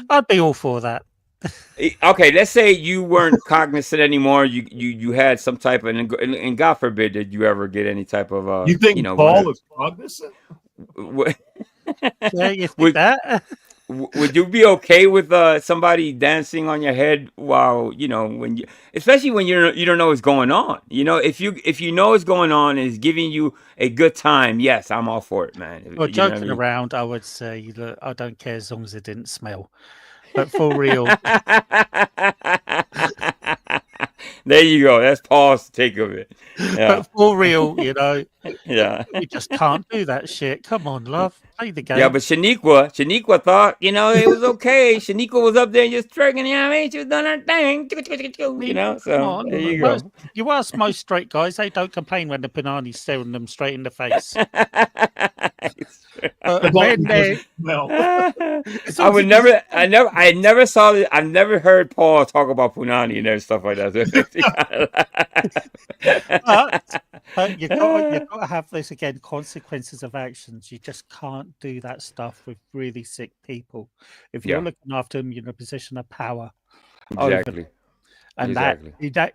I'd be all for that. Okay, let's say you weren't cognizant anymore. You had some type of, and God forbid that you ever get any type of You think Paul is cognizant? Yeah, you think that? Would you be okay with somebody dancing on your head while when you, especially when you don't know what's going on? If you know what's going on and it's giving you a good time, yes, I'm all for it, man. Well, You know what I joking mean? around, I would say that I don't care as long as it didn't smell. But for real. There you go. That's Paul's take of it. Yeah. But for real, Yeah. you just can't do that shit. Come on, love. Play the game. Yeah, but Shaniqua thought, it was okay. Shaniqua was up there just twerking, you know what I mean? She was doing her thing. So Come on. there you go. You ask most straight guys, they don't complain when the Punani's staring them straight in the face. When they, I never saw it. I've never heard Paul talk about Punani and stuff like that. but you got to have this again, consequences of actions. You just can't do that stuff with really sick people. If you're looking after them, you're in a position of power. Exactly. And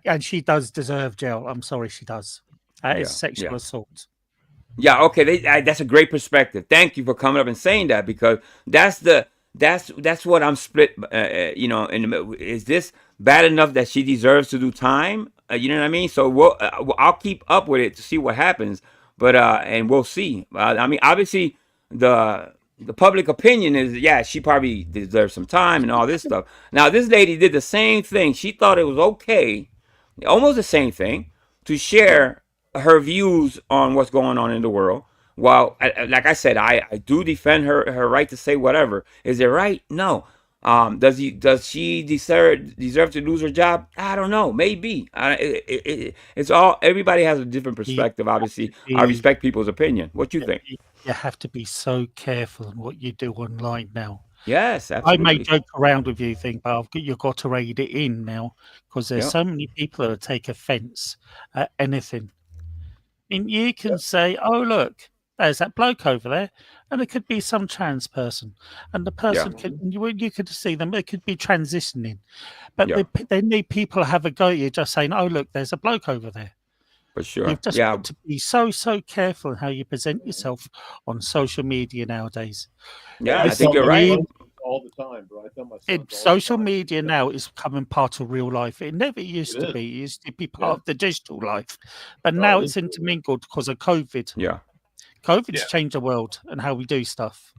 and she does deserve jail. I'm sorry, she does. That is sexual assault. Yeah, okay, that's a great perspective. Thank you for coming up and saying that, because that's what I'm split. In the middle. Is this bad enough that she deserves to do time? You know what I mean? So I'll keep up with it to see what happens, but and we'll see. I mean, obviously the public opinion is she probably deserves some time and all this stuff. Now this lady did the same thing. She thought it was okay, almost the same thing, to share her views on what's going on in the world. Well, like I said, I do defend her right to say whatever. Is it right? No. Does she deserve to lose her job? I don't know. Maybe. It's all. Everybody has a different perspective. Obviously, I respect people's opinion. What you think? You have to be so careful in what you do online now. Yes, absolutely. I may joke around with you, but you've got to read it in now, because there's so many people that take offence at anything. I mean, you can say, "Oh, look, there's that bloke over there," and it could be some trans person, and the person you could see them. It could be transitioning, but they need people to have a go at you, just saying, "Oh, look, there's a bloke over there." For sure. You've just got to be so careful how you present yourself on social media nowadays. Yeah, I think you're right. All the time, bro. I tell my social media now is becoming part of real life. It never used to be. It used to be part of the digital life, but now it's intermingled because of COVID. Yeah, COVID's changed the world and how we do stuff.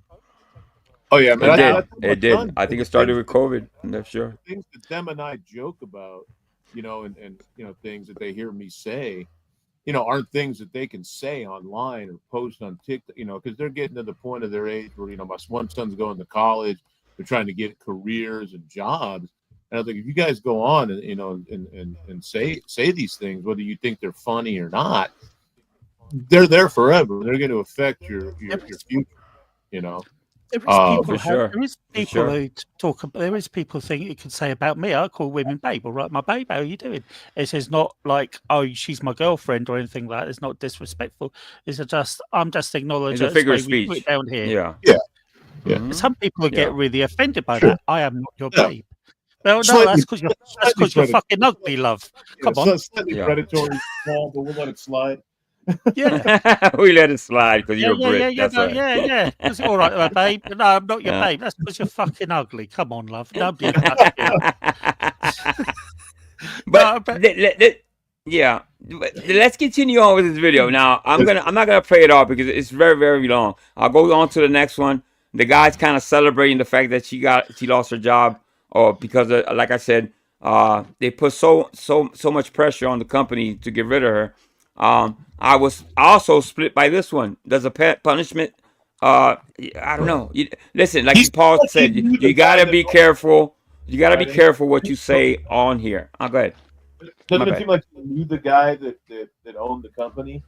Oh yeah, man. It did. I think it started with COVID. I'm sure. Things that them and I joke about, and things that they hear me say, aren't things that they can say online or post on TikTok, because they're getting to the point of their age where, my one son's going to college, they're trying to get careers and jobs. And I think if you guys go on and say these things, whether you think they're funny or not, they're there forever. They're going to affect your future, For sure. There is people who talk about. There is people think you can say about me. I call women babe. All right, my babe. How are you doing? It is not like, oh, she's my girlfriend or anything like that. It's not disrespectful. It's just I'm just acknowledging. It's a figure of speech down here. Yeah. Mm-hmm. Some people get really offended by that. I am not your babe. Well, no, that's because you're fucking ugly, love. Come on. Slightly predatory, small, but we'll let it slide. Yeah, we let it slide because you're a Brit. Yeah. It's all right, babe. No, I'm not your babe. That's because you're fucking ugly. Come on, love. Nobody. Let's continue on with this video. Now, I'm not gonna play it all because it's very, very long. I'll go on to the next one. The guy's kind of celebrating the fact that she lost her job, or because of, like I said, they put so much pressure on the company to get rid of her. I was also split by this one. Does a punishment? I don't know. Listen, like Paul said, you gotta be careful. You gotta be careful what you say on here. Go ahead. Doesn't it seem like you knew the guy that owned the company?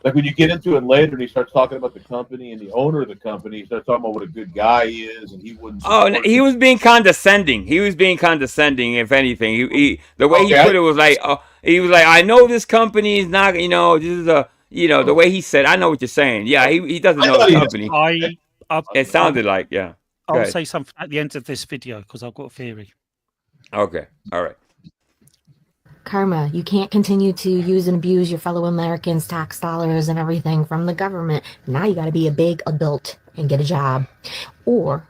Like when you get into it later and he starts talking about the company and the owner of the company, he starts talking about what a good guy he is, and he wouldn't. Oh, he was being condescending. If anything, the way he put it was like, he was like, I know this company is not, this is the way he said, I know what you're saying. Yeah, he doesn't know the company. It sounded like, yeah. I'll say something at the end of this video because I've got a theory. Okay. All right. Karma, you can't continue to use and abuse your fellow Americans' tax dollars and everything from the government. Now you got to be a big adult and get a job. Or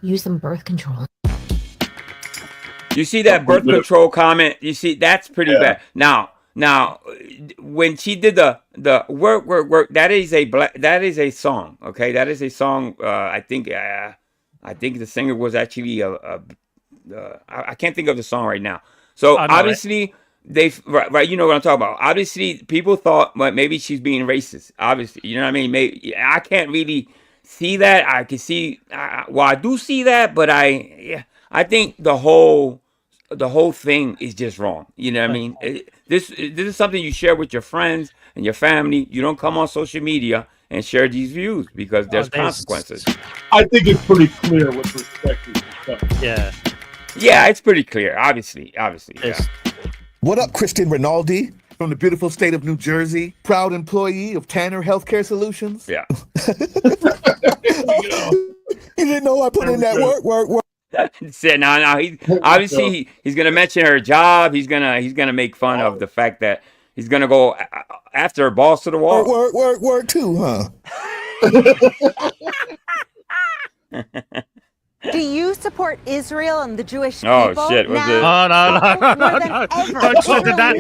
use some birth control. You see that birth control comment? You see, that's pretty bad. Now, when she did the work, that is a song. Okay, that is a song. I think the singer was actually I can't think of the song right now. So obviously right, you know what I'm talking about. Obviously, people thought maybe she's being racist. Obviously, you know what I mean. Maybe I can't really see that. I can see. Well, I do see that, but I think the whole thing is just wrong. You know what I mean? This is something you share with your friends and your family. You don't come on social media and share these views because there's consequences. I think it's pretty clear with respect to stuff. Yeah. Yeah, it's pretty clear. Obviously. Yeah. What up, Christian Rinaldi from the beautiful state of New Jersey, proud employee of Tanner Healthcare Solutions? Yeah. You didn't know I put in that work. No. He's gonna mention her job. He's gonna make fun of the fact that he's gonna go after her balls to the wall. Work too, huh? Do you support Israel and the Jewish people? Oh shit! No. Don't say that.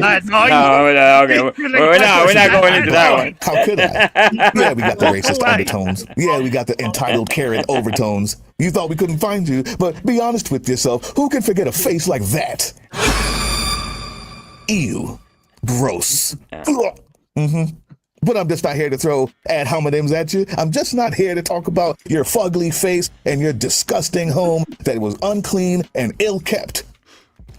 Okay. We're not going into that one. How could I? Yeah, we got the racist undertones. Yeah, we got the entitled Karen overtones. You thought we couldn't find you, but be honest with yourself. Who can forget a face like that? Ew. Gross. But I'm just not here to throw ad hominems at you. I'm just not here to talk about your fugly face and your disgusting home that was unclean and ill-kept.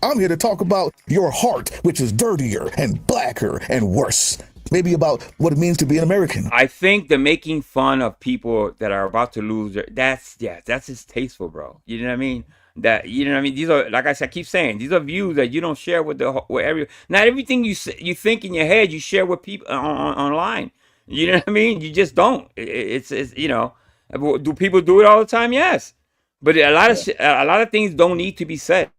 I'm here to talk about your heart, which is dirtier and blacker and worse. Maybe about what it means to be an American. I think the making fun of people that are about to lose that's distasteful, bro. You know what I mean? These are, like I said, I keep saying, these are views that you don't share with not everything you think in your head you share with people online. You know what I mean? You just don't. It's do people do it all the time? Yes, but a lot of things don't need to be said.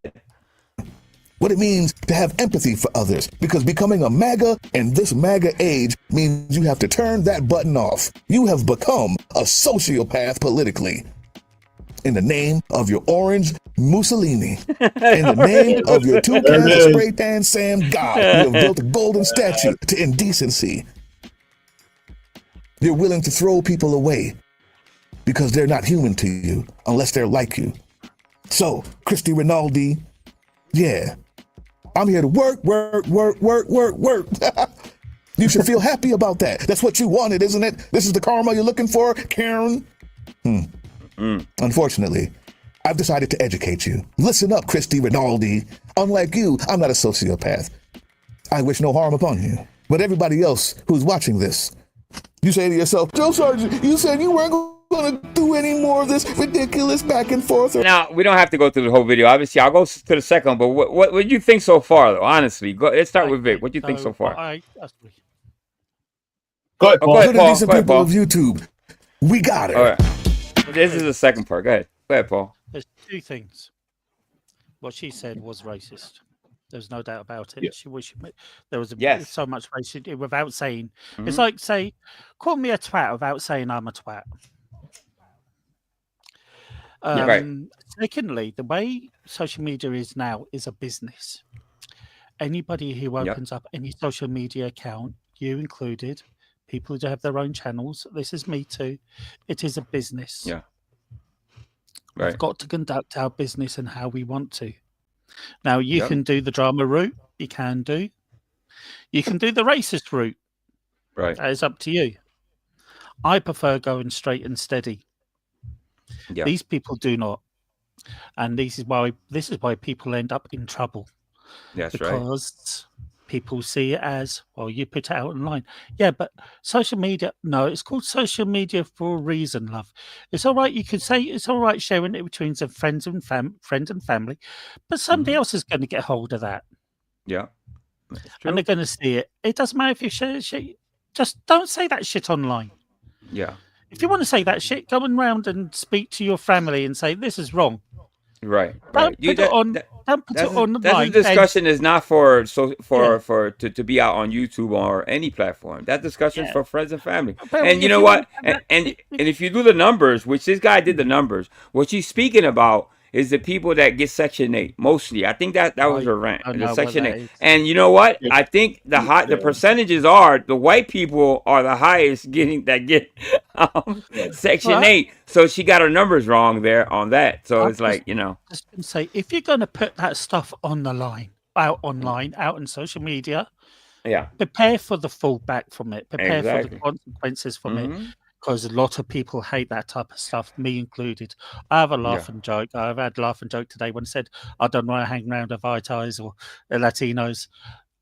What it means to have empathy for others, because becoming a MAGA in this MAGA age means you have to turn that button off. You have become a sociopath politically. In the name of your orange Mussolini, in the name of your two cans of spray tan Sam God, you have built a golden statue to indecency. You're willing to throw people away because they're not human to you unless they're like you. So, Christy Rinaldi, yeah, I'm here to work. You should feel happy about that. That's what you wanted, isn't it? This is the karma you're looking for, Karen? Unfortunately, I've decided to educate you. Listen up, Christy Rinaldi. Unlike you, I'm not a sociopath. I wish no harm upon you. But everybody else who's watching this, you say to yourself, Joe Sargent, you said you weren't going to do any more of this ridiculous back and forth. Now, we don't have to go through the whole video. Obviously, I'll go to the second, but what do you think so far, though? Honestly, let's start with Vic. What do you think so far? Go ahead, Paul. Good and decent people of YouTube. We got it. All right. This is the second part. Go ahead, Paul. There's two things. What she said was racist. There's no doubt about it. Yeah. There was Yes. so much racism without saying. Mhm. It's like, say, call me a twat without saying I'm a twat. Right. Secondly, the way social media is now is a business. Anybody who opens up any social media account, you included, people who have their own channels, this is me too, it is a business. Yeah. Right. We've got to conduct our business and how we want to. Now, you can do the drama route. You can do the racist route. Right. That is up to you. I prefer going straight and steady. Yeah. These people do not. And this is why people end up in trouble. That's right. Because people see it as, well, you put it out online. Yeah, but social media, no, it's called social media for a reason, love. It's all right. You can say it's all right sharing it between some friends and family, but somebody else is going to get hold of that. Yeah. And they're going to see it. It doesn't matter if you share shit. Just don't say that shit online. Yeah. if you want to say that shit, go around and speak to your family and say this is wrong. Right. Don't put it on. Don't put it on the That's a line. discussion is not for to be out on YouTube or any platform. That discussion is for friends and family. And you know what? And if you do the numbers, which this guy did the numbers, what she's speaking about is the people that get Section 8 mostly. I think that was her rant. The Section 8. And you know what? I think the percentages are the white people are the highest get Section 8. So she got her numbers wrong there on that. So it's like, Just gonna say, if you're going to put that stuff on the line, out online, out on social media, prepare for the fallback from it. Prepare for the consequences from it. Because a lot of people hate that type of stuff, me included. I have a laugh and joke. I've had a laugh and joke today when I said I don't want to hang around with white eyes or Latinos.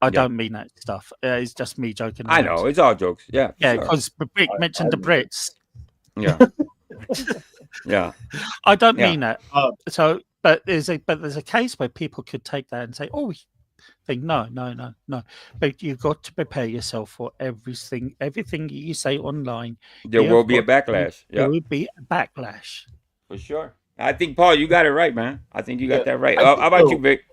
I don't mean that stuff. It's just me joking around. I know, it's all jokes. Yeah. Yeah, because Rick mentioned the Brits. Yeah. Yeah. I don't mean that. But there's a case where people could take that and say, "Oh, think no." But you've got to prepare yourself for everything you say online. There will be a backlash. There will be a backlash. For sure. I think, Paul, you got it right, man. I think you got that right. How about you, Vic?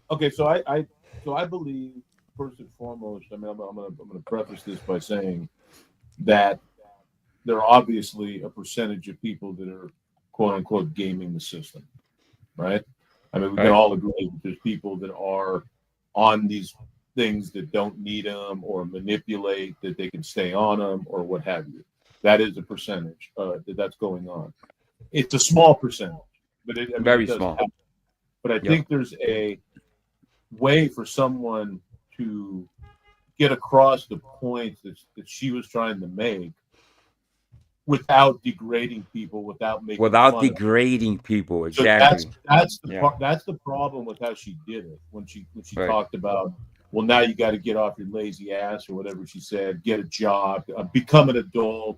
Okay, so I believe first and foremost, I'm gonna preface this by saying that there are obviously a percentage of people that are quote unquote gaming the system, right? I mean, we can all agree that there's people that are on these things that don't need them or manipulate that they can stay on them or what have you. That is a percentage that's going on. It's a small percentage, but very small. Happen. But I think there's a way for someone to get across the point that she was trying to make without degrading people, without degrading people. Exactly. So that's the problem with how she did it when she talked about, well, now you got to get off your lazy ass or whatever she said, get a job, become an adult,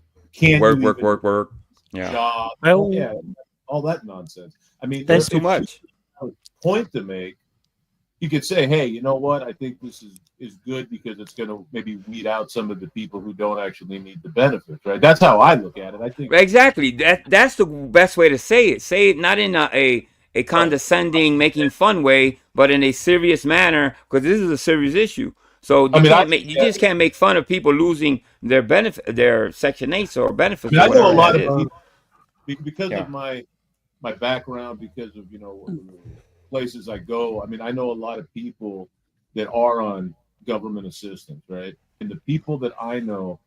work. Yeah. Job, all that nonsense. I mean, that's too much. Point to make. You could say, hey, you know what? I think this is good because it's going to maybe weed out some of the people who don't actually need the benefits, right? That's how I look at it. I think exactly that's the best way to say it. Say it not in a condescending, making fun way, but in a serious manner, because this is a serious issue. So you just can't make fun of people losing their benefit, their Section 8s or benefits. I know a lot of people because of my background, because of places I go. I mean, I know a lot of people that are on government assistance, right? And the people that I know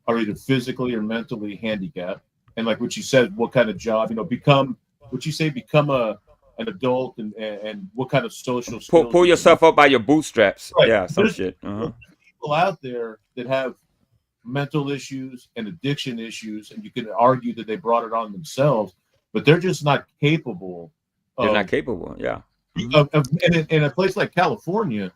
are either physically or mentally handicapped. And like what you said, what kind of job, become an adult and what kind of social skills. Pull yourself up by your bootstraps. Right. Yeah, some shit. People out there that have mental issues and addiction issues, and you can argue that they brought it on themselves, but they're just not capable. They're not capable, yeah. In a place like California,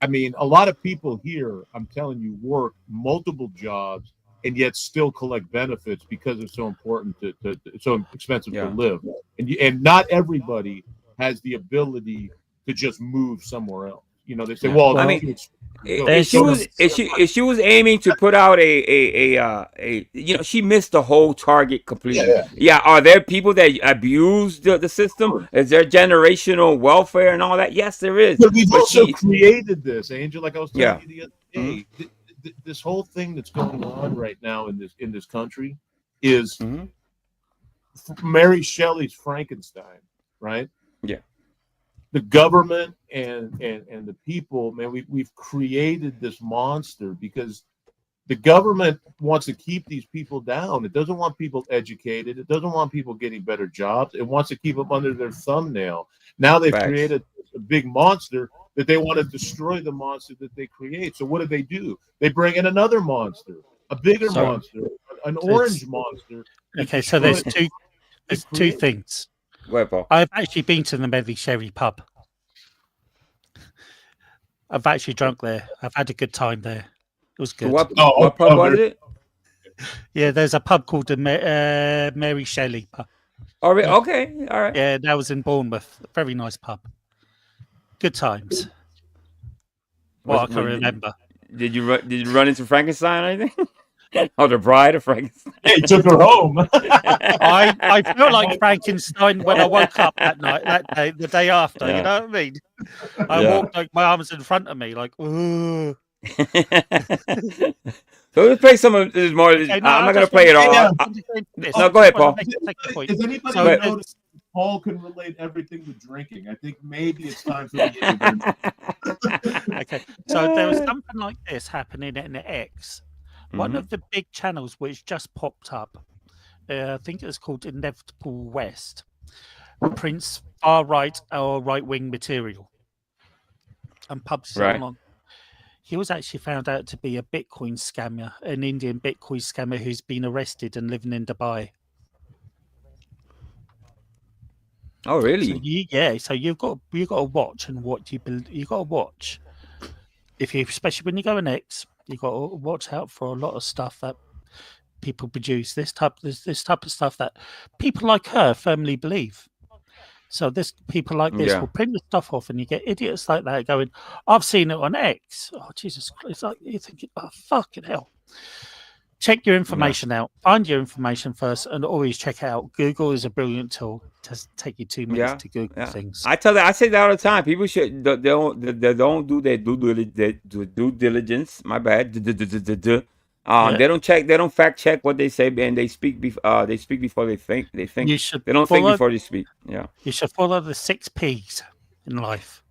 I mean, a lot of people here, I'm telling you, work multiple jobs and yet still collect benefits because it's so important it's so expensive to live. And not everybody has the ability to just move somewhere else. They say, well, I mean, if she was aiming to put out she missed the whole target completely. Yeah. Are there people that abuse the system? Is there generational welfare and all that? Yes, there is. But we've also created this, Angel. Like I was telling you the other day, this whole thing that's going on right now in this country is Mary Shelley's Frankenstein, right? Yeah. The government and the people, man, we've created this monster because the government wants to keep these people down. It doesn't want people educated. It doesn't want people getting better jobs. It wants to keep them under their thumbnail. Now they've created a big monster that they want to destroy the monster that they create. So what do? They bring in another monster, a bigger monster, an orange monster. Okay, so there's two things. Where, Paul? I've actually been to the Mary Shelley pub. I've actually drunk there. I've had a good time there. It was good. What pub was it? Yeah, there's a pub called the Mary Shelley pub. Oh, okay, all right. Yeah, that was in Bournemouth. A very nice pub. Good times. I can remember. Did you run into Frankenstein or anything? Oh, the bride of Frankenstein. Yeah, he took her home. I felt like Frankenstein when I woke up that night, that day, the day after. Yeah. You know what I mean? I Yeah. walked like my arms in front of me, like, ooh. So let's play some of this more. Okay, no, I'm I not gonna just play it wanted all. to- No, go ahead, Paul. Does anybody So notice Paul can relate everything to drinking? I think maybe it's time for the Okay, so there was something like this happening in the X. One Mhm. of the big channels which just popped up, I think it was called Inevitable West, prints far right or right wing material and publishes it Right. online. He was actually found out to be a Bitcoin scammer, an Indian Bitcoin scammer who's been arrested and living in Dubai. Oh, really? So you've got to watch and what you got to watch. If you, especially when you go in X, you got to watch out for a lot of stuff that people produce. This type of stuff that people like her firmly believe. So people like this Yeah. will print the stuff off, and you get idiots like that going, "I've seen it on X." Oh, Jesus Christ! Like you're thinking, "Oh, fucking hell." Check your information out. Find your information first, and always check it out. Google is a brilliant tool. It doesn't take you 2 minutes to Google things. I say that all the time. People should they don't do their due diligence. My bad. Yeah. They don't check. They don't fact check what they say, and they speak before they think. They think. You should They don't think follow- before they speak. Yeah. You should follow the 6 P's in life.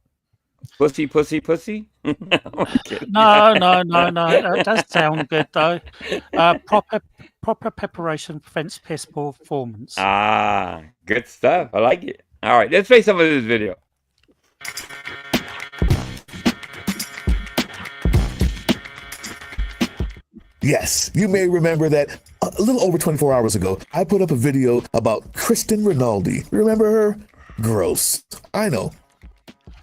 Pussy, pussy, pussy. No. That does sound good though. Proper preparation prevents piss poor performance. Ah, good stuff. I like it. All right, let's play some of this video. Yes, you may remember that a little over 24 hours ago, I put up a video about Kristen Rinaldi. Remember her? Gross. I know.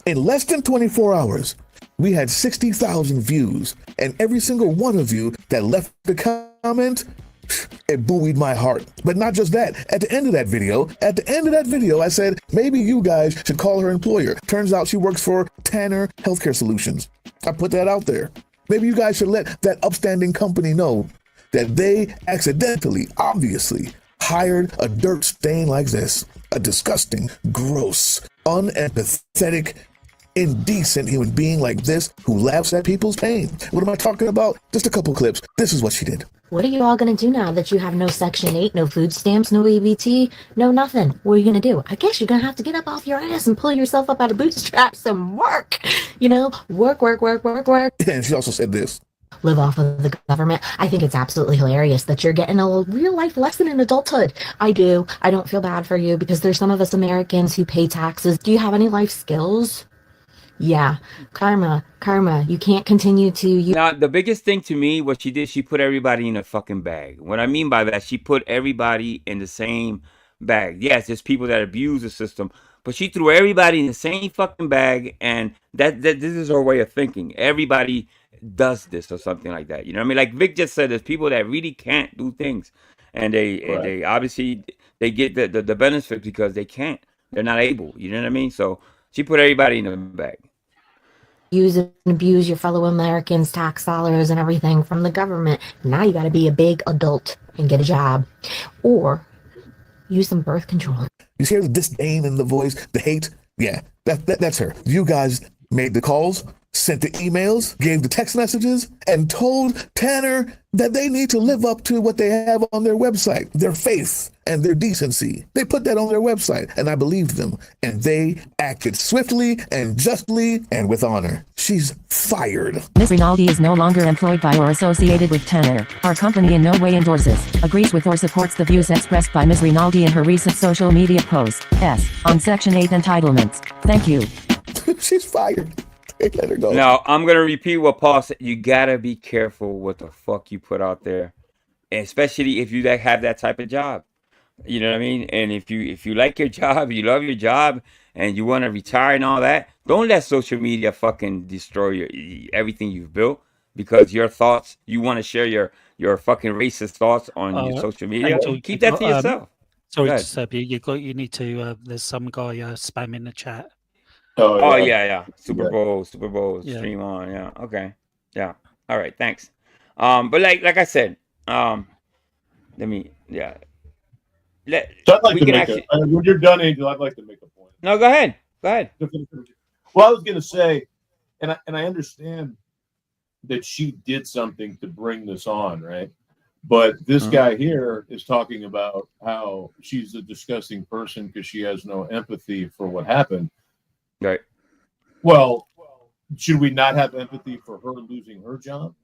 In less than 24 hours, we had 60,000 views, and every single one of you that left a comment, it buoyed my heart. But not just that. At the end of that video, I said, maybe you guys should call her employer. Turns out she works for Tanner Healthcare Solutions. I put that out there. Maybe you guys should let that upstanding company know that they accidentally, obviously, hired a dirt stain like this. A disgusting, gross, unempathetic, indecent human being like this who laughs at people's pain. What am I talking about? Just a couple clips. This is what she did. What are you all going to do now that you have no Section 8, no food stamps, no EBT, no nothing? What are you going to do? I guess you're going to have to get up off your ass and pull yourself up out of bootstraps and work. You know, work. And she also said this. Live off of the government. I think it's absolutely hilarious that you're getting a real life lesson in adulthood. I do. I don't feel bad for you because there's some of us Americans who pay taxes. Do you have any life skills? Yeah, karma, you can't continue to... Now, the biggest thing to me, what she did, she put everybody in a fucking bag. What I mean by that, she put everybody in the same bag. Yes, there's people that abuse the system, but she threw everybody in the same fucking bag, and that this is her way of thinking. Everybody does this or something like that. You know what I mean? Like Vic just said, there's people that really can't do things, and they obviously they get the benefit because they can't. They're not able. You know what I mean? So she put everybody in a bag. Use and abuse your fellow Americans' tax dollars and everything from the government. Now you got to be a big adult and get a job. Or use some birth control. You hear the disdain in the voice, the hate? Yeah, that's her. You guys made the calls, sent the emails, gave the text messages, and told Tanner that they need to live up to what they have on their website, their faith and their decency. They put that on their website, and I believed them. And they acted swiftly and justly and with honor. She's fired. Ms. Rinaldi is no longer employed by or associated with Tanner. Our company in no way endorses, agrees with or supports the views expressed by Ms. Rinaldi in her recent social media post. On Section 8 entitlements. Thank you. She's fired. Let her go. Now, I'm going to repeat what Paul said. You got to be careful what the fuck you put out there, especially if you have that type of job. You know what I mean? And if you like your job, you love your job, and you want to retire and all that, don't let social media fucking destroy everything you've built because your thoughts, you want to share your fucking racist thoughts on your social media. Keep that to yourself. Sorry to disturb you. You need to. There's some guy spamming the chat. Oh yeah. Super Bowl stream on. Yeah. Okay. Yeah. All right. Thanks. But like I said, Let me. Yeah. So I'd like We to can make actually. when you're done, Angel, I'd like to make a point. No, go ahead. Go ahead. Well, I was going to say, and I understand that she did something to bring this on, right? But this guy here is talking about how she's a disgusting person because she has no empathy for what happened. Right. Well, should we not have empathy for her losing her job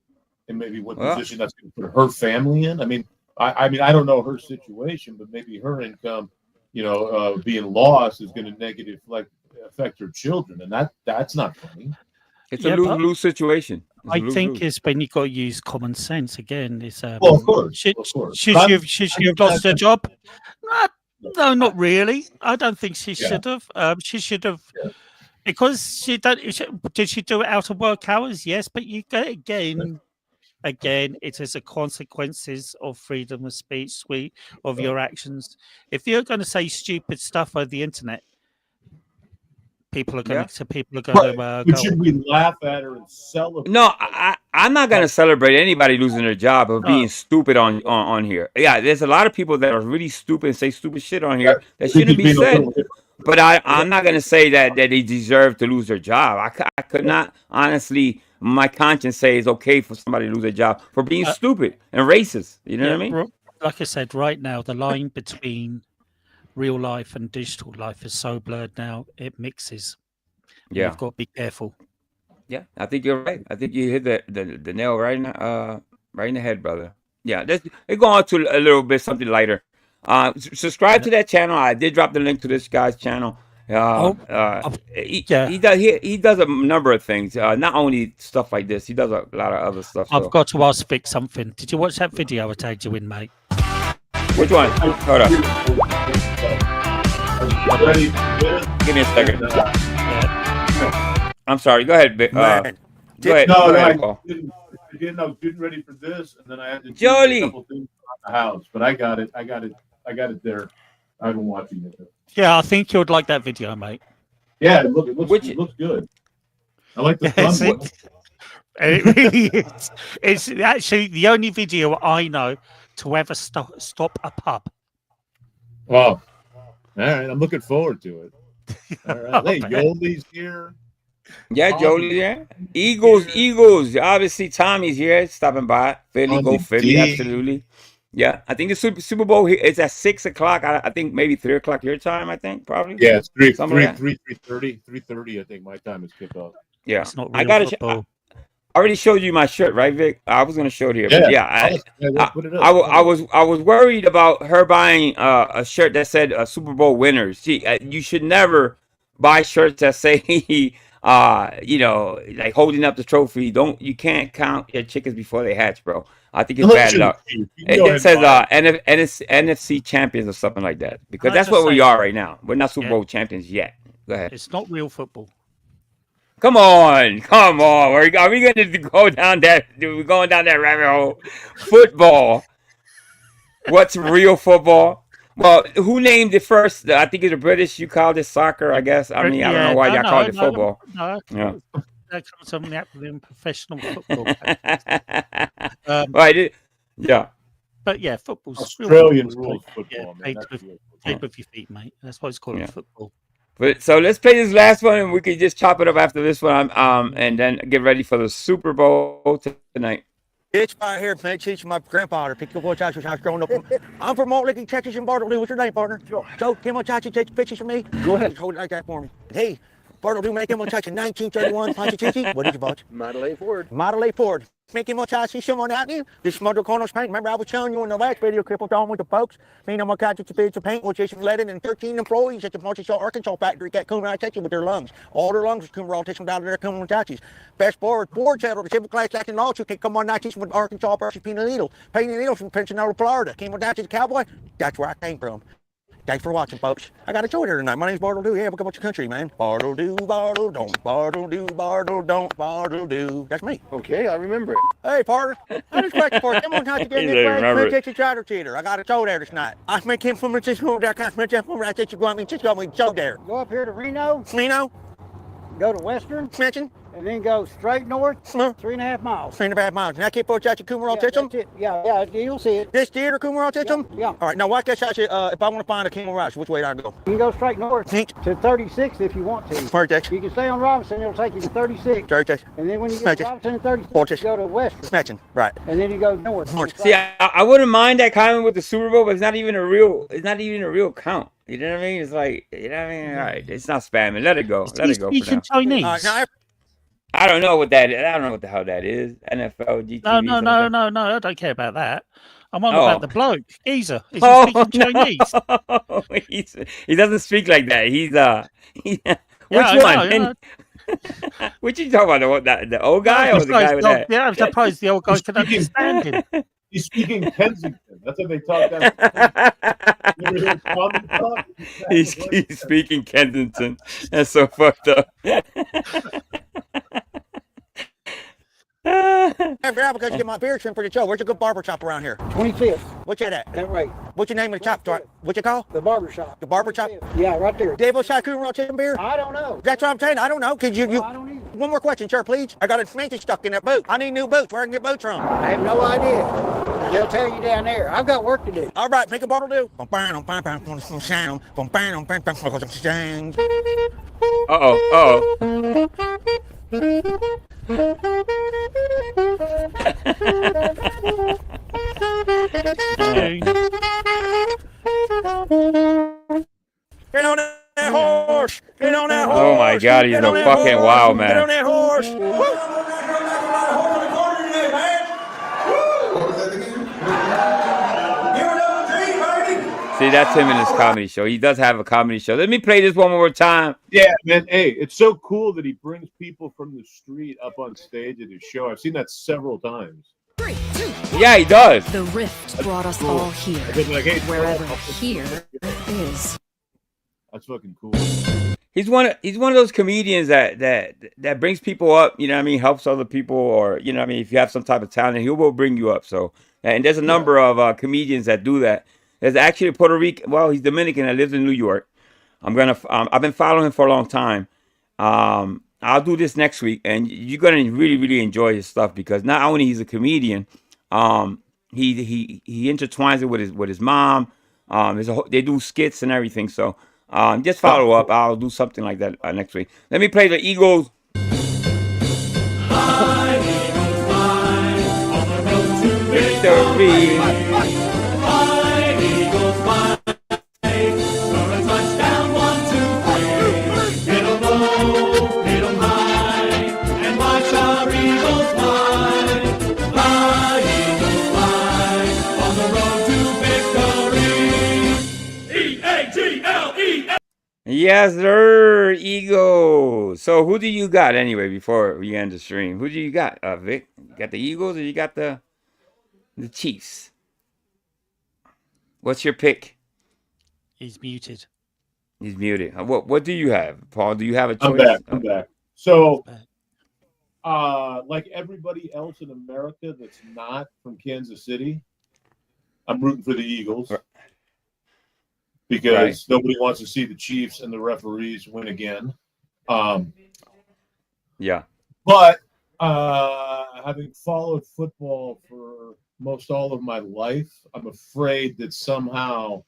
and maybe what position that's going to put her family in? I mean, I don't know her situation, but maybe her income, being lost is going to negatively affect her children, and that's not funny. It's a lose-lose situation. I think it's when you got to use common sense again. It's well, of course. Should she have lost her job? No, not really. I don't think she should have. She should have because she did she do it out of work hours? Yes, but you get again, it is the consequences of freedom of speech, of your actions. If you're going to say stupid stuff over the internet, people are going to. But should we laugh at her and celebrate? No, I'm not going to celebrate anybody losing their job or being stupid on here. Yeah, there's a lot of people that are really stupid and say stupid shit on here that shouldn't be said. But I'm not going to say that they deserve to lose their job. I could not honestly. My conscience says it's okay for somebody to lose their job for being stupid and racist. You know what I mean? Like I said, right now the line between real life and digital life is so blurred now, it mixes. Yeah. You've got to be careful. Yeah, I think you're right. I think you hit the nail right in the head, brother. Yeah, let's go on to a little bit something lighter. Subscribe to that channel. I did drop the link to this guy's channel. He does a number of things. Not only stuff like this, he does a lot of other stuff. I've got to ask Vic something. Did you watch that video I tagged you in, mate? Which one? Hold on. Give me a second. I'm sorry. Go ahead, Vic. Go ahead. I was getting ready for this, and then I had to do a couple things around the house. But I got it there. I've been watching it. Yeah, I think you'd like that video, mate. Yeah, it looks good. I like the thumbnail. It really is. It's actually the only video I know to ever stop a pub. Well, all right. I'm looking forward to it. All right. Hey, Yoli's here. Yeah, Jolie's here. Eagles. Obviously, Tommy's here, stopping by. Philly, go Philly, absolutely. Yeah, I think the Super Bowl is at 6 o'clock. I think maybe 3 o'clock your time. I think probably. Yeah, it's 3:30. I think my time is kickoff. Yeah, it's not I got I already showed you my shirt, right, Vic? I was gonna show it here. Yeah, I was worried about her buying a shirt that said Super Bowl winners. You should never buy shirts that say like holding up the trophy. You can't count your chickens before they hatch, bro. I think it's bad luck. It says NFC champions or something like that, because that's what we are right now. We're not Super Bowl champions yet. Go ahead. It's not real football. Come on. Are we going to go down that? We're going down that rabbit hole. Football. What's real football? Well, who named it first? I think it's the British. You called it soccer, I guess. I mean, I don't know why y'all called it football. No. That comes from the acronym professional football. Right. Yeah. But yeah, football's Australian rules football. Yeah, play with your feet, mate. That's why it's called football. But so let's play this last one, and we can just chop it up after this one, and then get ready for the Super Bowl tonight. It's right here, man. Teaching my grandpa to pick your boy Chachi when I was growing up. I'm from Malt Lick, Texas, and Bartleby. What's your name, partner? So, can my Chachi take pictures for me? Go ahead. Just hold it like that for me. Hey, Bartleby, make him a Chachi 1931 Poncha Chichi. What did you watch? Model A Ford. Model A Ford. Make him a Chachi, someone out there. This Mother Corners paint. Remember, I was showing you in the last video clip on with the folks. Me and my Chachi to paint, which is leaded and 13 employees at the Marshall Arkansas factory got coming out of Texas with their lungs. All their lungs come all taken down there, coming with Chachis. Best board settled the civil class acting lawsuit can come on 19 with Arkansas versus Peanut Needle. Peanut Needle from Pensacola, Florida. Came with that to the Cowboy. That's where I came from. Thanks for watching, folks. I got a show here tonight. My name's Bartle-Doo. Yeah, welcome to country, man. Bartle-Doo, Bartle-Don't, Bartle-Doo, Bartle-Don't, Bartle-Doo. That's me. Okay, I remember it. Hey, partner. I just question for you. Come on, time to get in this way. Texas Trotter Cheater. I got a show there tonight. I make him from Francisco. I can't mention from Francisco. I mean, just got me show there. Go up here to Reno. Reno. Go to Western. Mention. and then go straight north, 3.5 miles. 3.5 miles. And I keep forward at Kumar Titchum? Yeah, you'll see it. This theater, Kumar Titchum? Yeah. All right, now watch that shot. If I want to find a Kumar Routes, which way do I go? You can go straight north to 36 if you want to. Perfect. You can stay on Robinson, it'll take you to 36. Perfect. And then when you get to Robinson and 36, you go to Western. Snatching, right. And then you go north. See, I wouldn't mind that comment with the Super Bowl, but it's not even a real count. You know what I mean? It's like, you know what I mean? All right, it's not spamming. Let it go. Let it go for now. Chinese. I don't know what that is. I don't know what the hell that is. NFL, GTV. No. I don't care about that. I'm on about the bloke. Geezer. Is he speaking Chinese? He doesn't speak like that. He's which one? What you talking about? The old guy or the guy with that? Yeah, I'm surprised the old guy can understand him. He's speaking Kensington. That's what they talk down. He's speaking Kensington. That's so fucked up. Hey, Brad, because you get my beard trimmed for the show. Where's a good barber shop around here? 25th. What's that at? That right. What's your name of the shop? What's it called? The barber shop. The barber shop? Yeah, right there. Dave Shakur chicken beer? I don't know. That's what I'm saying. I don't know. Could you? I don't either. One more question, sir, please. I got a smanky stuck in that boot. I need new boots. Where I can get boots from? I have no idea. They'll tell you down there. I've got work to do. All right, make a bottle do. Get on that horse! Get on that horse! Oh my God, he's a fucking wild man. Get on that horse! See, that's him in his comedy show. He does have a comedy show. Let me play this one more time. Yeah, man. Hey, it's so cool that he brings people from the street up on stage at his show. I've seen that several times. Yeah, he does. The rift brought us all here. Wherever here is. That's fucking cool. He's one of those comedians that brings people up, you know what I mean, helps other people, or you know what I mean, if you have some type of talent, he will bring you up. So, and there's a number of comedians that do that. There's actually a Puerto Rican, well, he's Dominican that lives in New York. I've been following him for a long time. I'll do this next week, and you're gonna really, really enjoy his stuff because not only he's a comedian, he intertwines it with his mom. They do skits and everything. So just follow up. I'll do something like that next week. Let me play the Eagles. Victory. Yes, sir, Eagles. So who do you got anyway before we end the stream? Who do you got, Vic? You got the Eagles or you got the Chiefs? What's your pick? He's muted. He's muted. What do you have, Paul? Do you have a choice? I'm back. So, like everybody else in America that's not from Kansas City, I'm rooting for the Eagles. Because nobody wants to see the Chiefs and the referees win again. Yeah. But having followed football for most all of my life, I'm afraid that somehow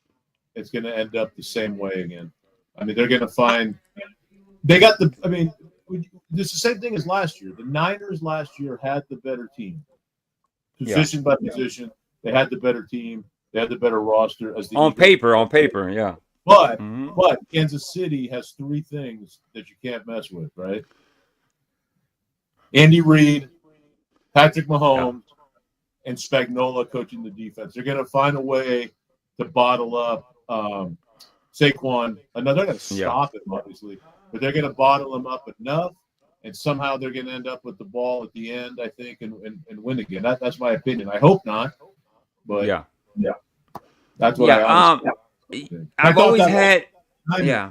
it's going to end up the same way again. I mean, they're going to find – they got the – I mean, it's the same thing as last year. The Niners last year had the better team. Position by position, they had the better team. They had the better roster as the on paper, yeah. But Kansas City has three things that you can't mess with, right? Andy Reid, Patrick Mahomes, and Spagnuolo coaching the defense. They're going to find a way to bottle up Saquon. They're going to stop him, obviously, but they're going to bottle him up enough, and somehow they're going to end up with the ball at the end, I think, and win again. That's my opinion. I hope not, but yeah. That's what I've always had. Yeah,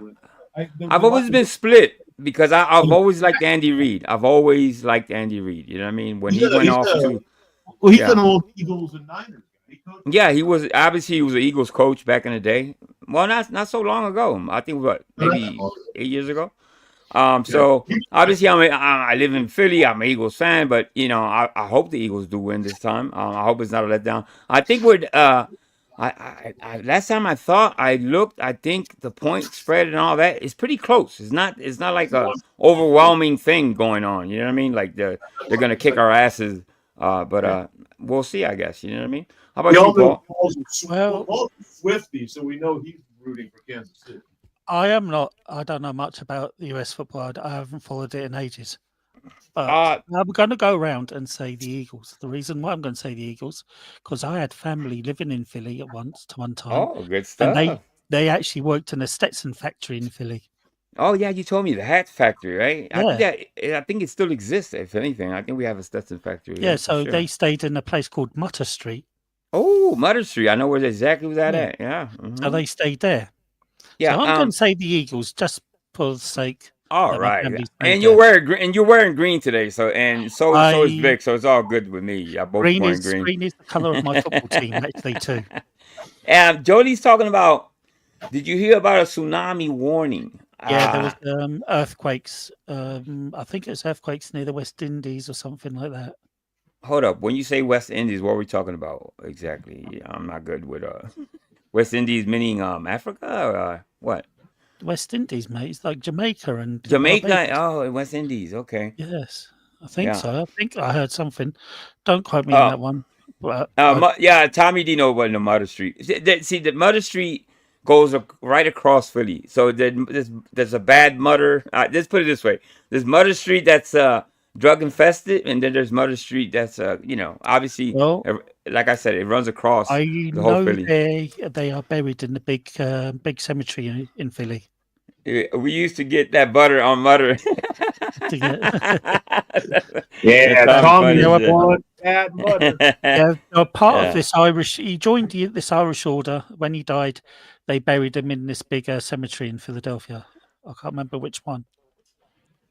I've always been split because I've always liked Andy Reid. I've always liked Andy Reid. You know what I mean? When he went off to, he's an old Eagles and Niners guy. Yeah, he was obviously an Eagles coach back in the day. Well, not so long ago. I think maybe 8 years ago. So obviously I live in Philly. I'm an Eagles fan, but you know I hope the Eagles do win this time. I hope it's not a letdown. I think we're last time I looked, I think the point spread and all that is pretty close. It's not like a overwhelming thing going on. You know what I mean? Like they're gonna kick our asses. But we'll see. I guess you know what I mean. How about you, Paul? Paul's Swifty, so we know he's rooting for Kansas City. I am not. I don't know much about the US football. I haven't followed it in ages. But I'm going to go around and say the Eagles. The reason why I'm going to say the Eagles, because I had family living in Philly at one time. Oh, good stuff. And they actually worked in a Stetson factory in Philly. Oh yeah, you told me the hat factory, right? Yeah. I think it still exists. If anything, I think we have a Stetson factory. Yeah, so they stayed in a place called Mutter Street. Oh, Mutter Street. I know exactly where that at. Yeah. Mm-hmm. So they stayed there. Yeah, so I'm going to say the Eagles just for the sake. All right, and you're wearing green today, so is Vic, so it's all good with me. Yeah, both wearing green. Green is the color of my football team, actually, too. Jodie's talking about. Did you hear about a tsunami warning? Yeah, there was earthquakes. I think it's earthquakes near the West Indies or something like that. Hold up, when you say West Indies, what are we talking about exactly? Yeah, I'm not good with West Indies, meaning Africa or what? West Indies, mate. It's like Jamaica and Jamaica. Barbados. Oh, West Indies. Okay. Yes, I think so. I think I heard something. Don't quote me on that one. But, yeah, Tommy D know about the Mutter Street. See, the Mutter Street goes right across Philly. So there's a bad Mutter. Let's put it this way: there's Mutter Street that's drug infested, and then there's Mutter Street that's obviously. Well, like I said, it runs across the whole Philly. They are buried in the big cemetery in Philly. We used to get that butter on Mutter. Tommy, that butter. Part of this Irish, he joined this Irish order when he died. They buried him in this big cemetery in Philadelphia. I can't remember which one.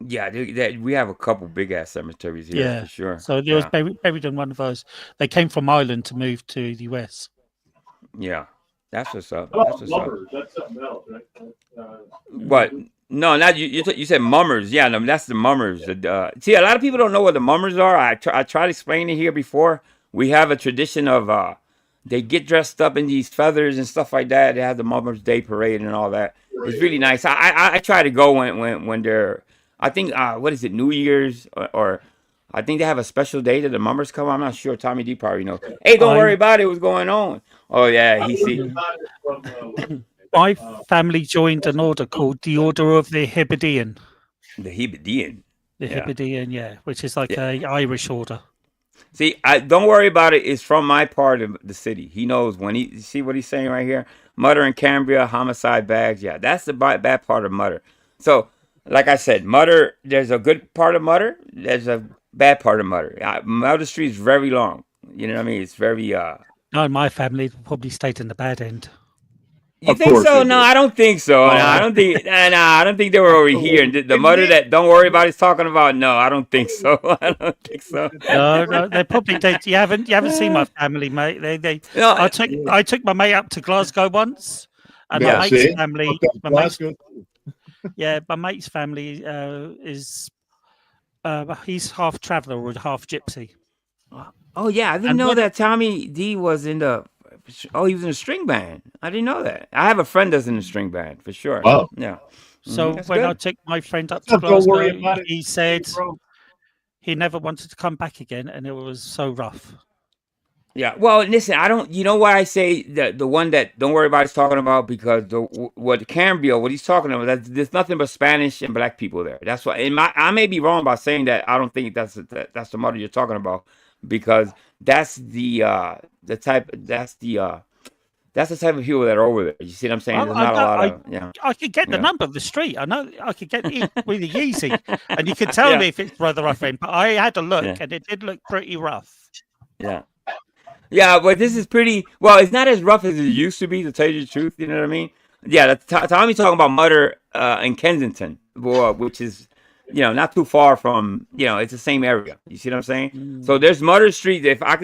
Yeah, we have a couple big ass cemeteries here for sure. So he was buried in one of those. They came from Ireland to move to the US. Yeah, that's what's up. That's something else, right? What? No, not you said mummers. Yeah, no, that's the mummers. See, a lot of people don't know what the mummers are. I tried to explain it here before. We have a tradition of they get dressed up in these feathers and stuff like that. They have the Mummers Day parade and all that. It's really nice. I try to go when they're. I think what is it, New Year's or I think they have a special day that the mummers come. I'm not sure. Tommy D probably knows. Hey, don't worry about it. What's going on? Oh yeah, he see. My family joined an order called the Order of the Hebridean. The Hebridean. The Hebridean, yeah, which is like a Irish order. See, don't worry about it. It's from my part of the city. He knows when he see what he's saying right here. Mutter and Cambria, homicide bags. Yeah, that's the bad part of Mutter. So, like I said, Mutter. There's a good part of Mutter. There's a bad part of Mutter. Mutter Street is very long. You know what I mean? It's very. No, my family probably stayed in the bad end. You think so? No, I don't think so. No, I don't think. I don't think they were over here. And the Mutter that don't worry about is talking about. No, I don't think so. I don't think so. No, they probably did. You haven't seen my family, mate. No, I took my mate up to Glasgow once, and my mate's family. My mate's family is he's half traveller or half gypsy. Oh yeah, I didn't know that Tommy D was in the. Oh, he was in a string band. I didn't know that. I have a friend that's in a string band for sure. Wow. Yeah. So when I took my friend up to Glasgow, he said he never wanted to come back again, and it was so rough. Yeah. Well, listen, I don't. You know why I say the one that don't worry about is talking about because what Cambria, what he's talking about, there's nothing but Spanish and black people there. That's why. I may be wrong about saying that. I don't think that's the Mutter you're talking about because that's the type of people that are over there. You see what I'm saying? There's not a lot of. I could get the number of the street. I know I could get it really easy, and you could tell me if it's rather rough. But I had a look, and it did look pretty rough. Yeah. Yeah, but this is pretty. Well, it's not as rough as it used to be, to tell you the truth. You know what I mean? Yeah, Tommy's talking about Mutter in Kensington, which is, not too far from. It's the same area. You see what I'm saying? So there's Mutter Street. If I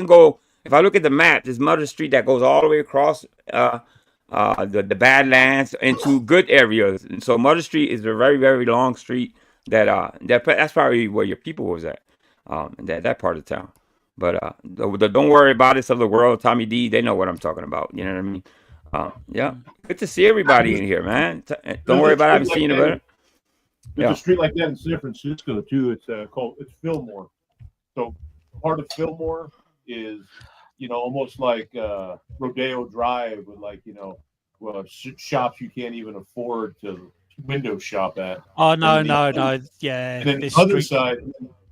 look at the map, there's Mutter Street that goes all the way across the Badlands into good areas. And so Mutter Street is a very, very long street. that's probably where your people was at, that part of town. But the Don't Worry About It of the world, Tommy D, they know what I'm talking about. You know what I mean? Yeah. Good to see everybody in here, man. Don't worry about it. I haven't seen you, but there's a street like that in San Francisco too. It's it's Fillmore. So part of Fillmore is, almost like Rodeo Drive with shops you can't even afford to window shop at. Oh no, yeah. And then the other side,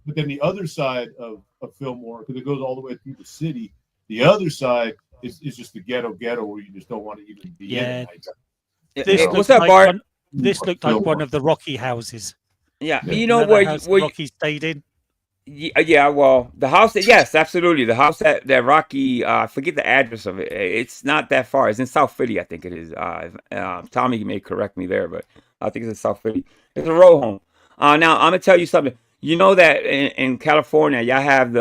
but then the other side of Fillmore, because it goes all the way through the city. The other side is just the ghetto where you just don't want to even be in. What's up, Bart? This looked like one of the Rocky houses. Yeah, you know where Rocky stayed in. Yeah, well, the house. Yes, absolutely. The house that Rocky. I forget the address of it. It's not that far. It's in South Philly, I think it is. Tommy may correct me there, but I think it's in South Philly. It's a row home. Now I'm gonna tell you something. You know that in California, y'all have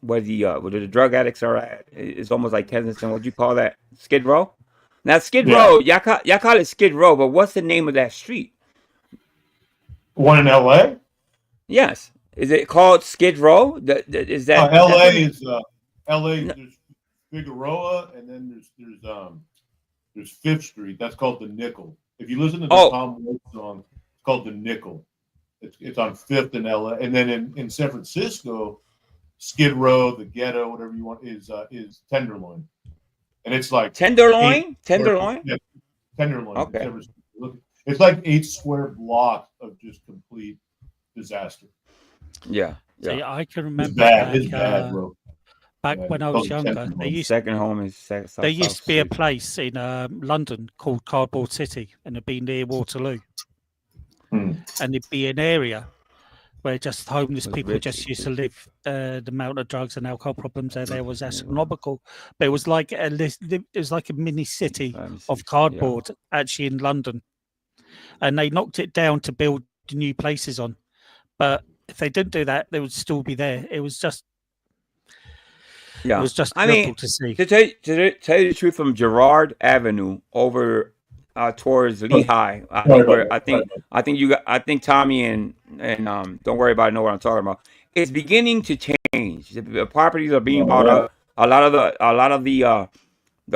where the drug addicts are at. It's almost like Kensington. What do you call that? Skid Row. Now Skid Row, y'all call it Skid Row, but what's the name of that street? One in L.A. Yes. Is it called Skid Row? Is that L.A. is L.A. There's Figueroa, and then there's Fifth Street. That's called the Nickel. If you listen to the Tom Waits song, it's called the Nickel. It's on Fifth in L.A. And then in San Francisco, Skid Row, the ghetto, whatever you want, is Tenderloin, and it's like Tenderloin. Yeah, Tenderloin. Okay. It's like 8 square blocks of just complete disaster. Yeah. See, I can remember it's bad, bro. Back when I was younger, there used to be a place in London called Cardboard City, and it'd be near Waterloo. And it'd be an area where just homeless people just used to live. The amount of drugs and alcohol problems there was astronomical. But it was like a mini city of cardboard actually in London, and they knocked it down to build new places on. But if they didn't do that, they would still be there. It was just, it was just beautiful to see. To tell you the truth, from Girard Avenue over towards Lehigh, I think Tommy and Don't Worry About It know what I'm talking about. It's beginning to change. The properties are being bought up. A lot of the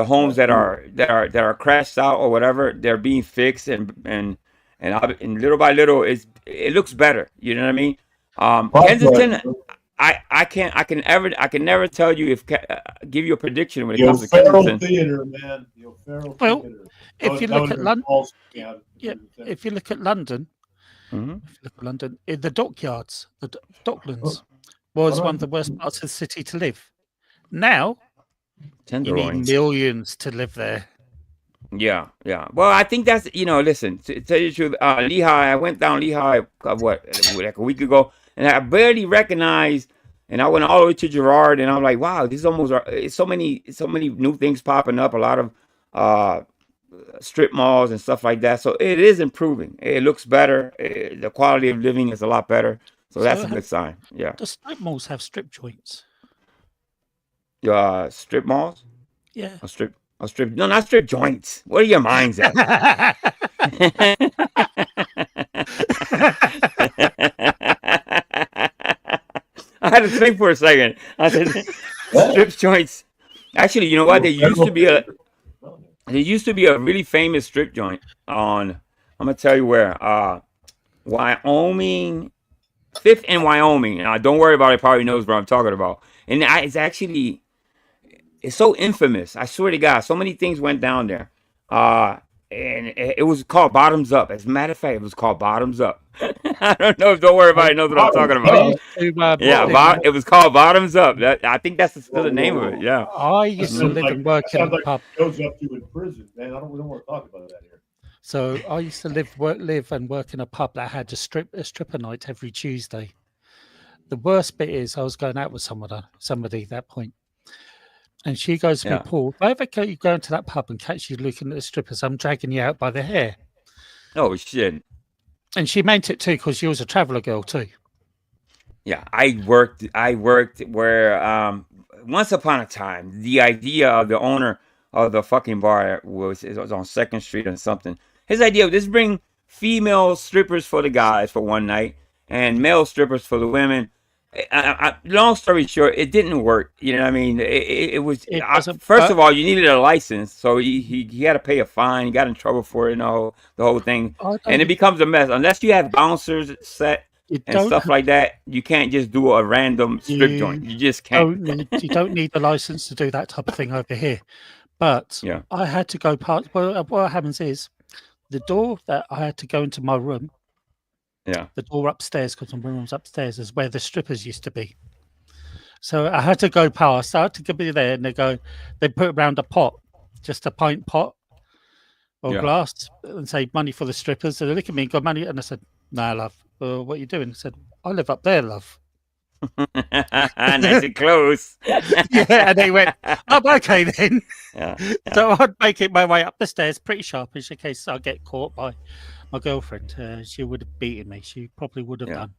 homes that are crashed out or whatever, they're being fixed and little by little it looks better. You know what I mean? Kensington, I can never tell you give you a prediction when it comes to Kensington. Theater, man. Theater. If you look at London, if you look at London, in the dockyards, the Docklands was one of the worst parts of the city to live. Now, you need millions to live there. Yeah. Well, I think that's, listen, to tell you the truth, Lehigh, I went down Lehigh, like a week ago, and I barely recognized, and I went all the way to Girard, and I'm like, wow, this is almost, it's so many new things popping up, a lot of strip malls and stuff like that. So it is improving. It looks better. The quality of living is a lot better. So that's a good sign. Yeah. Do strip malls have strip joints? Strip malls? Yeah. No, not strip joints. Where are your minds at? I had to think for a second. I said, strip joints. Actually, you know what? There used to be a really famous strip joint on, I'm going to tell you where, Wyoming, 5th and Wyoming. Don't worry about it. Probably knows what I'm talking about. And it's so infamous. I swear to God, so many things went down there. And it was called Bottoms Up. As a matter of fact, it was called Bottoms Up. I don't know if Don't Worry About It knows what I'm talking about. It was called Bottoms Up. I think that's still the name of it. Yeah. I used to live and work in a pub. Goes up to in prison, man. We don't want to talk about that here. So I used to live and work in a pub that had a stripper night every Tuesday. The worst bit is I was going out with somebody at that point. And she goes to me, Paul, if I ever you go into that pub and catch you looking at the strippers, I'm dragging you out by the hair. Oh, shit. And she meant it too, because she was a traveler girl too. Yeah, I worked where once upon a time, the idea of the owner of the fucking bar was on 2nd Street or something. His idea was just bring female strippers for the guys for one night and male strippers for the women. Long story short, it didn't work. You know what I mean? It was first of all, you needed a license, so he had to pay a fine. He got in trouble for it, and the whole thing, and it becomes a mess unless you have bouncers set and stuff like that. You can't just do a random strip joint. You just can't. You don't need a license to do that type of thing over here. But I had to go past. Well, what happens is the door that I had to go into my room. Yeah. The door upstairs, because my room's upstairs, is where the strippers used to be. So I had to go past. I had to be there, and they put around a pot, just a pint pot or glass, and say money for the strippers. So they look at me and go, money. And I said, nah, love. What are you doing? I said, I live up there, love. Nice and close. And they went, oh, okay then. So I'd make it my way up the stairs pretty sharpish in case I get caught by my girlfriend. She would have beaten me. She probably would have done.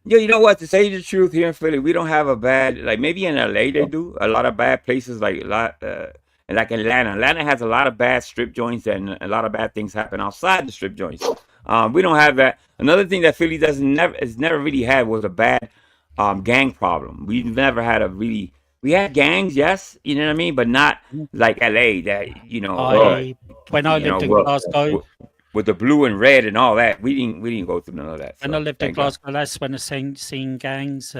Yeah, you know what? To say the truth, here in Philly, we don't have a bad, like maybe in LA they do a lot of bad places, like Atlanta. Atlanta has a lot of bad strip joints, and a lot of bad things happen outside the strip joints. We don't have that. Another thing that Philly has never really had was a bad gang problem. We've never had we had gangs, yes, you know what I mean, but not like LA that, when I lived in Glasgow with the blue and red and all that, we didn't go through none of that. When I lived in Glasgow, that's when I seen gangs.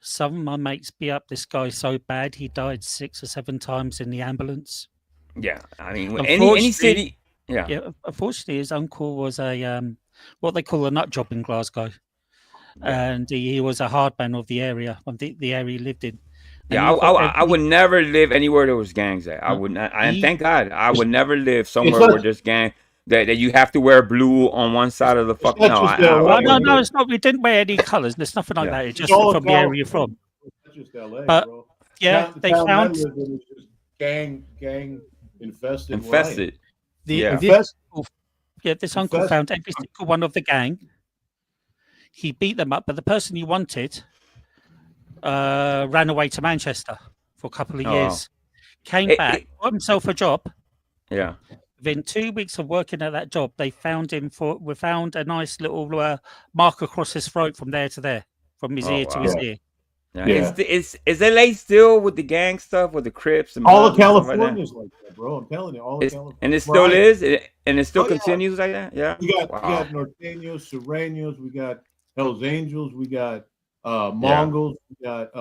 Some of my mates beat up this guy so bad he died 6 or 7 times in the ambulance. Yeah, I mean, any city. Yeah. Unfortunately, his uncle was a what they call a nut job in Glasgow, and he was a hard man of the area, the area he lived in. And I would never live anywhere there was gangs at. I would not, and thank God, I would never live somewhere where there's gang. That you have to wear blue on one side of the fucking. No, it's not. We didn't wear any colours. There's nothing like that. It's just from the area you're from. It's just LA, but bro. they found just gang infested. This uncle found every single one of the gang. He beat them up, but the person he wanted ran away to Manchester for a couple of years. Came back, got himself a job. Yeah. Within 2 weeks of working at that job, they found him we found a nice little mark across his throat from there to there, from his ear to his ear. Yeah. Is LA still with the gang stuff, with the Crips and all of California is like that, bro? I'm telling you, all of California. And it still is, and it still continues like that. Yeah, we got Norteños, Sureños, we got Hells Angels, we got Mongols, we got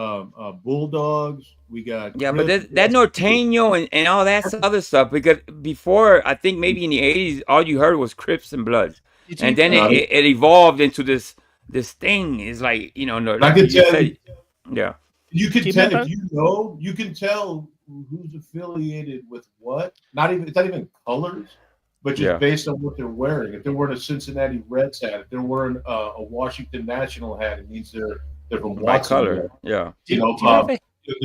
Bulldogs, we got but that Norteño and all that other stuff, because before, I think maybe in the 80s, all you heard was Crips and Bloods, and then it evolved into this thing. Is like, I could tell you, you can tell remember? if you can tell who's affiliated with what. It's not even colors, but just based on what they're wearing. If they're wearing a Cincinnati Reds hat, if they're wearing a Washington National hat, it means they're from Watson. Color. Yeah. The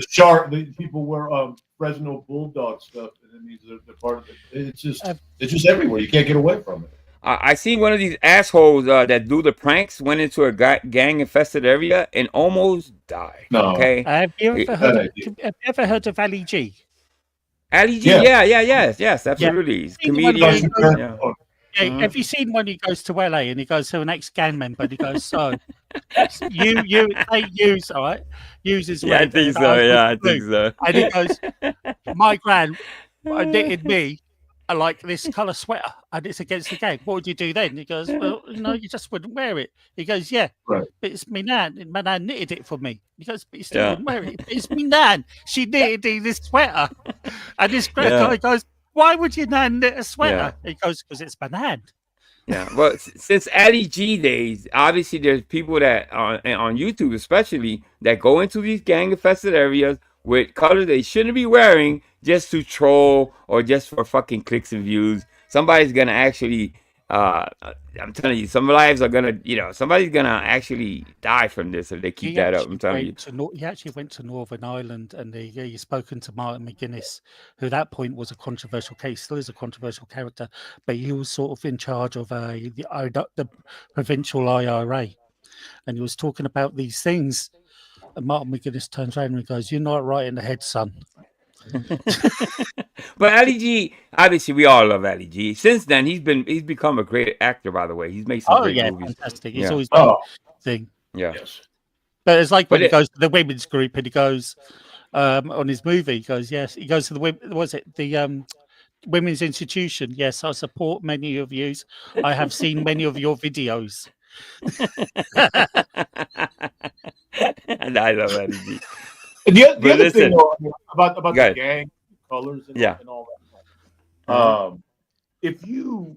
shark. People wear Fresno Bulldog stuff, and it means they're part of it. It's just everywhere. You can't get away from it. I seen one of these assholes that do the pranks went into a gang infested area and almost died. No. Okay. Have you ever heard of Ali G? Ali G, yes, absolutely. He's a comedian. Have you seen when he goes to LA and he goes to an ex-gang member and he goes, so use, all right? Uses I think so. I think so. And he goes, my gran knitted me like this colour sweater and it's against the gang. What would you do then? He goes, well, you just wouldn't wear it. He goes, but it's me nan. My nan knitted it for me. He goes, but you still wouldn't wear it. It's me nan. She knitted me this sweater. And this guy goes, why would you nan knit a sweater? He goes, because it's my nan. Yeah, well, since Ali G days, obviously there's people that on YouTube especially that go into these gang-infested areas with colors they shouldn't be wearing just to troll or just for fucking clicks and views. Somebody's gonna actually, I'm telling you, some lives are gonna, somebody's gonna actually die from this if they keep that up. I'm telling you. He actually went to Northern Ireland and he's spoken to Martin McGuinness, who at that point was a controversial case, still is a controversial character, but he was sort of in charge of the provincial IRA, and he was talking about these things. And Martin McGuinness turns around and he goes, "You're not right in the head, son." But Ali G, obviously, we all love Ali G. Since then, he's become a great actor. By the way, he's made some great movies. Fantastic. He's always been thing. Yeah. But it's like when he goes to the women's group and he goes on his movie. He goes, yes. He goes to the women's institution. Yes, I support many of yous. I have seen many of your videos. And I love Ali G. And the other thing though, about the gang colors and all that. If you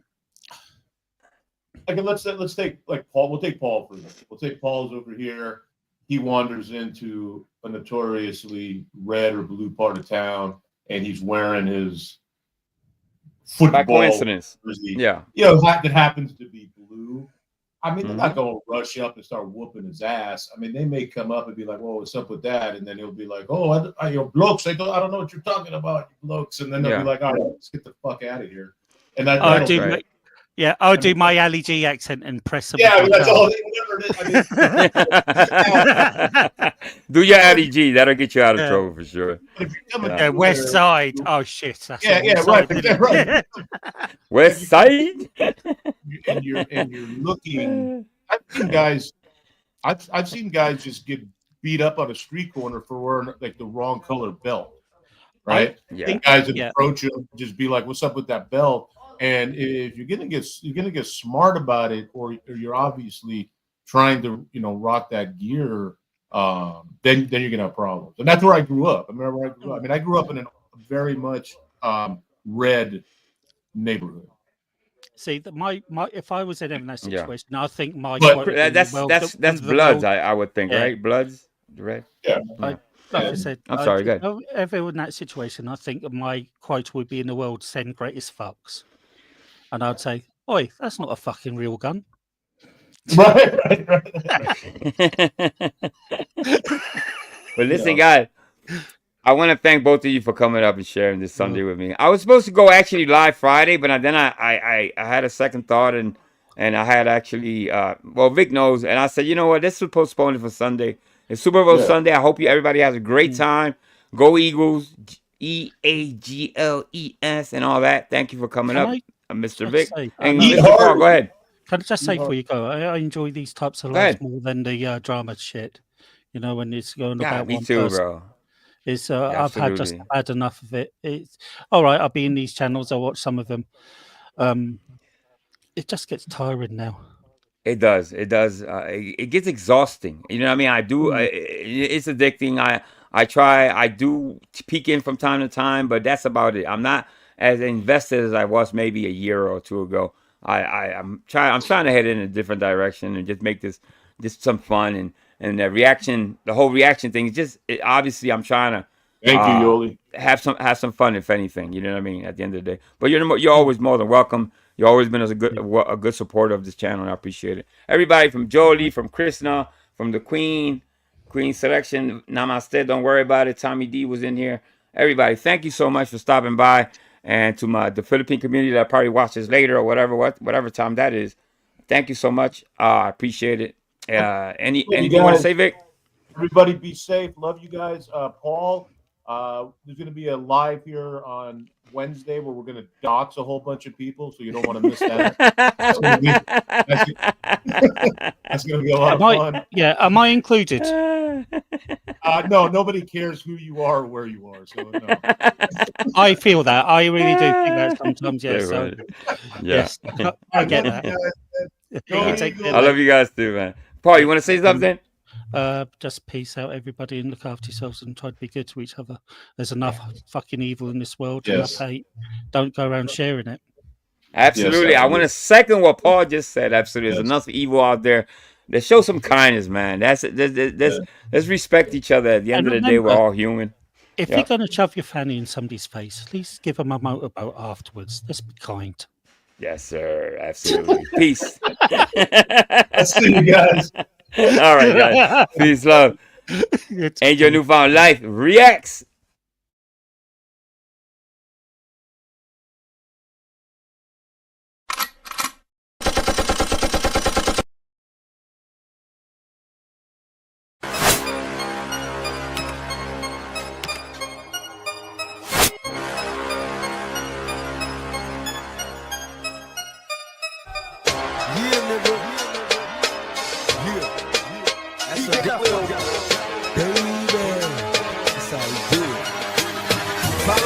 let's take like Paul. We'll take Paul for example. We'll take Paul's over here. He wanders into a notoriously red or blue part of town, and he's wearing his football by coincidence jersey. Yeah, that happens to be blue. I mean, they're not going to rush up and start whooping his ass. I mean, they may come up and be like, "Whoa, what's up with that?" And then he'll be like, "Oh, blokes, I don't know what you're talking about, you blokes." And then they'll be like, "All right, let's get the fuck out of here." And that I'll do my Ali G accent and press them. Yeah, that's all. Do your Ali G. That'll get you out of trouble for sure. West Side. Oh shit. That's right. West Side. and you're looking. I've seen guys just get beat up on a street corner for wearing like the wrong color belt. Right? Guys that approach you just be like, "What's up with that belt?" And if you're gonna get smart about it, or you're obviously trying to rock that gear, then you're gonna have problems. And that's where I grew up. I remember where I grew up. I mean, I grew up in a very much red neighborhood. See that my if I was in that situation, I think my that's Bloods. I would think, right? Bloods, red. Yeah. Like I said, I'm sorry. Go ahead. If I was in that situation, I think my quote would be in the world: "Send greatest fucks." And I'd say, "Oi, that's not a fucking real gun." Right. But listen, guys, I want to thank both of you for coming up and sharing this Sunday with me. I was supposed to go actually live Friday, but then I had a second thought and I had actually Vic knows, and I said, you know what, let's postpone it for Sunday. It's Super Bowl Sunday. I hope everybody has a great time. Go Eagles, EAGLES, and all that. Thank you for coming up. Mr. Vic and Mr. Paul, go ahead. Can I just say before you go, I enjoy these types of lives more than the drama shit. When it's going about me one too, person. bro. It's I've had enough of it. It's all right. I'll be in these channels. I'll watch some of them. It just gets tiring now. It does. It does. It gets exhausting. You know what I mean? I do. It's addicting. I try. I do peek in from time to time, but that's about it. I'm not as invested as I was maybe a year or two ago. I'm trying to head in a different direction and just make this some fun and the whole reaction thing is obviously I'm trying to thank you, Yoli. have some fun if anything. You know what I mean? At the end of the day, but you're always more than welcome. You've always been a good supporter of this channel, and I appreciate it. Everybody from Jolie, from Krishna, from the Queen Selection, Namaste. Don't worry about it. Tommy D was in here. Everybody, thank you so much for stopping by. And to the Philippine community that probably watches later or whatever time that is, thank you so much. I appreciate it. Anything you want to say, Vic? Everybody be safe. Love you guys. Paul, there's going to be a live here on Wednesday where we're going to dox a whole bunch of people, so you don't want to miss that. That's going to be a lot of fun. Am I included? No, nobody cares who you are or where you are. So no. I feel that. I really do think that sometimes. Yes. So, yes, I get that. I love you guys too, man. Paul, you want to say something? Just peace out, everybody, and look after yourselves and try to be good to each other. There's enough fucking evil in this world. Enough hate. Don't go around sharing it. Absolutely. Yes, I want to second what Paul just said. Absolutely. There's enough evil out there. Let's show some kindness, man. Let's respect each other. At the end of the day, we're all human. If you're going to shove your fanny in somebody's face, at least give them a motorboat afterwards. Let's be kind. Yes, sir. Absolutely. Peace. I'll see you guys. All right, guys. Peace, love. Angel Newfound Life reacts. Follow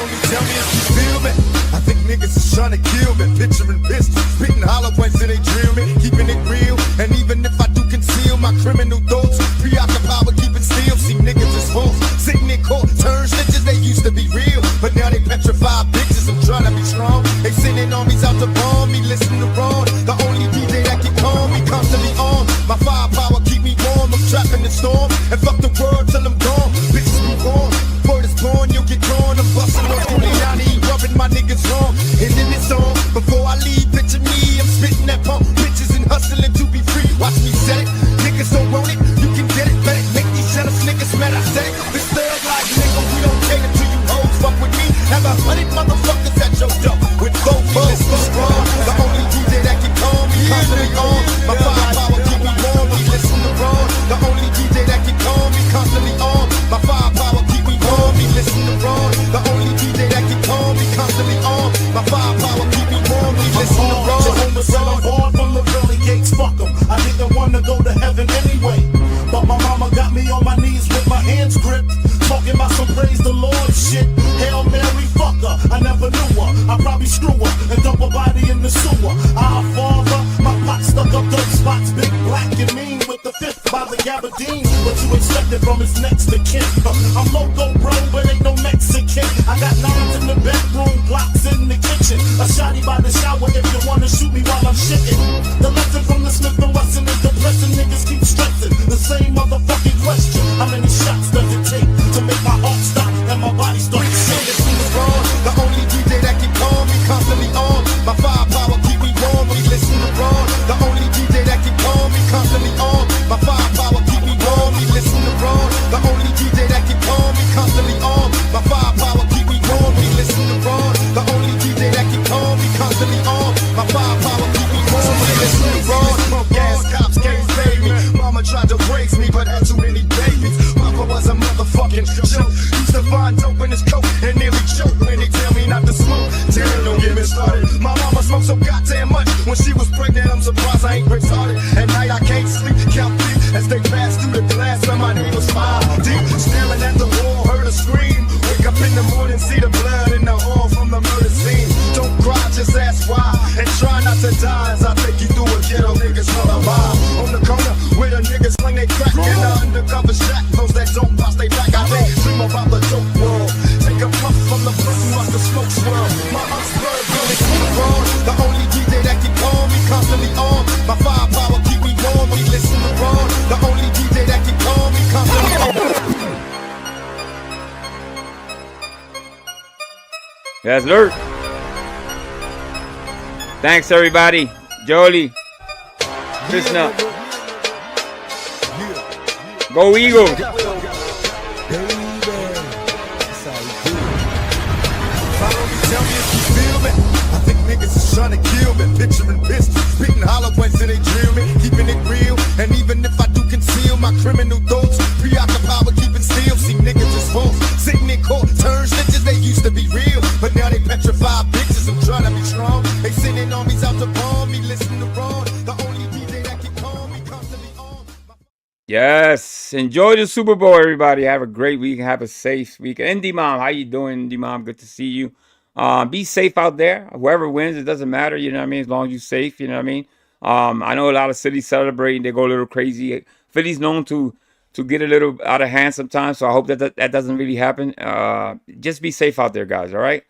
me, tell me if you feel me. I think niggas is trying to kill me. Picturing pistols, spitting hollow points till they drill me. Keeping it real, and even if I do conceal my criminal thoughts, preoccupied with keeping still. See niggas is false, sitting in court, turn snitches. They used to be real, but now they petrified bitches. I'm trying to be strong. They sending armies out to bomb me. Listen to Ron, the only DJ that can calm me, constantly on. My firepower keep me warm. I'm trapped in the storm, and fuck the world till I'm gone. Bitches move on. Word is born, you'll get drawn. I'm busting on Giuliani, rubbing my niggas wrong. And in this song, before I leave, picture me, I'm spitting that pump, bitches and hustling to be free. Watch me set it, niggas don't want it, you can get it, bet it. Make these jealous niggas mad, I said it. This thug like nigga, we don't cater to you hoes. Fuck with me, have 100 motherfuckers at your door with both bullets for strong. The only DJ that can call me, constantly on. My firepower keep me warm, we listen to Ron. The only DJ that can call me, constantly on. My firepower keep me warm, we listen to Ron. The only DJ that can call me, constantly on. My firepower keep me warm, we listen to Ron. I'm born from the pearly gates, fuck them. I didn't want to go to heaven anyway, but my mama got me on my knees with my hands gripped, talking about some praise the Lord shit. Hail Mary, fuck her, I never knew her. I probably screw her and dump her body in the sewer. Our father, my pot stuck up dirt spots, big black and mean with the fifth by the gabardine. What you expected from his next to kin? I'm loco, bro, but ain't no Mexican. I got nines in the bedroom, blocks in the kitchen. A shotty by the shower if you wanna shoot me while I'm shitting. The lesson from the Smith and Wesson is depressing. Niggas keep stressing the same motherfucking question. How many shots does it take to make my heart stop and my body start to shake? The only DJ that can call me, constantly on. My firepower keep me warm, we listen to Ron. The only DJ that can call me, constantly on. My firepower keep me warm, we listen to Ron. The only DJ that can call me, constantly on. My firepower keep me warm, we listen to Ron. The only DJ that can call me, constantly on. My firepower keep me warm, we listen to Ron. Punk ass cops can't save me. Mama tried to raise me, but had too many babies. Papa was a motherfucking joke. Used to find dope in his coat and nearly choke when they tell me not to smoke. Damn, don't get me started. My mama smoked so goddamn much when she was pregnant. I'm surprised I ain't retarded. At night I can't sleep, count feet as they pass through the glass. When my name was 5 deep, staring at the wall, heard a scream. Wake up in the morning, see the blood in the oil from the murder scene. Don't cry, just ask why, and try not to die as I take you through a ghetto niggas lullaby. On the corner where the niggas sling they crack in the undercover shack. Those that don't bounce they back. I daydream about the dope world. Take a puff from the blunt and watch the smoke swirl. My heart's blood running through the road. The only DJ that can call me, constantly on. My firepower keep me warm, we listen to Ron. The only DJ that can call me, constantly on. Yes, Lord. Thanks, everybody. Jolie. Krishna. Go Eagles. Tell me if you feel me. I think niggas is trying to kill me. Picturing pistols, spitting hollow points till they drill me. Keeping it real, and even if I do conceal my criminal thoughts, preoccupied with keeping still. See niggas is false, sitting in court, turn snitches. They used to be real, but now they petrified bitches. I'm trying to be strong. They sending armies out to bomb me. Listen to Ron, the only DJ that can call me, constantly on. Yes. Enjoy the Super Bowl, everybody. Have a great week. Have a safe week. Indy Mom, how you doing, Indy Mom? Good to see you. Be safe out there. Whoever wins, it doesn't matter. You know what I mean? As long as you're safe, you know what I mean? I know a lot of cities celebrating. They go a little crazy. Philly's known to get a little out of hand sometimes. So I hope that doesn't really happen. Just be safe out there, guys. All right?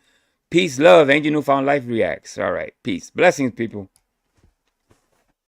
Peace, love. Angel Newfound Life Reacts. All right. Peace. Blessings, people.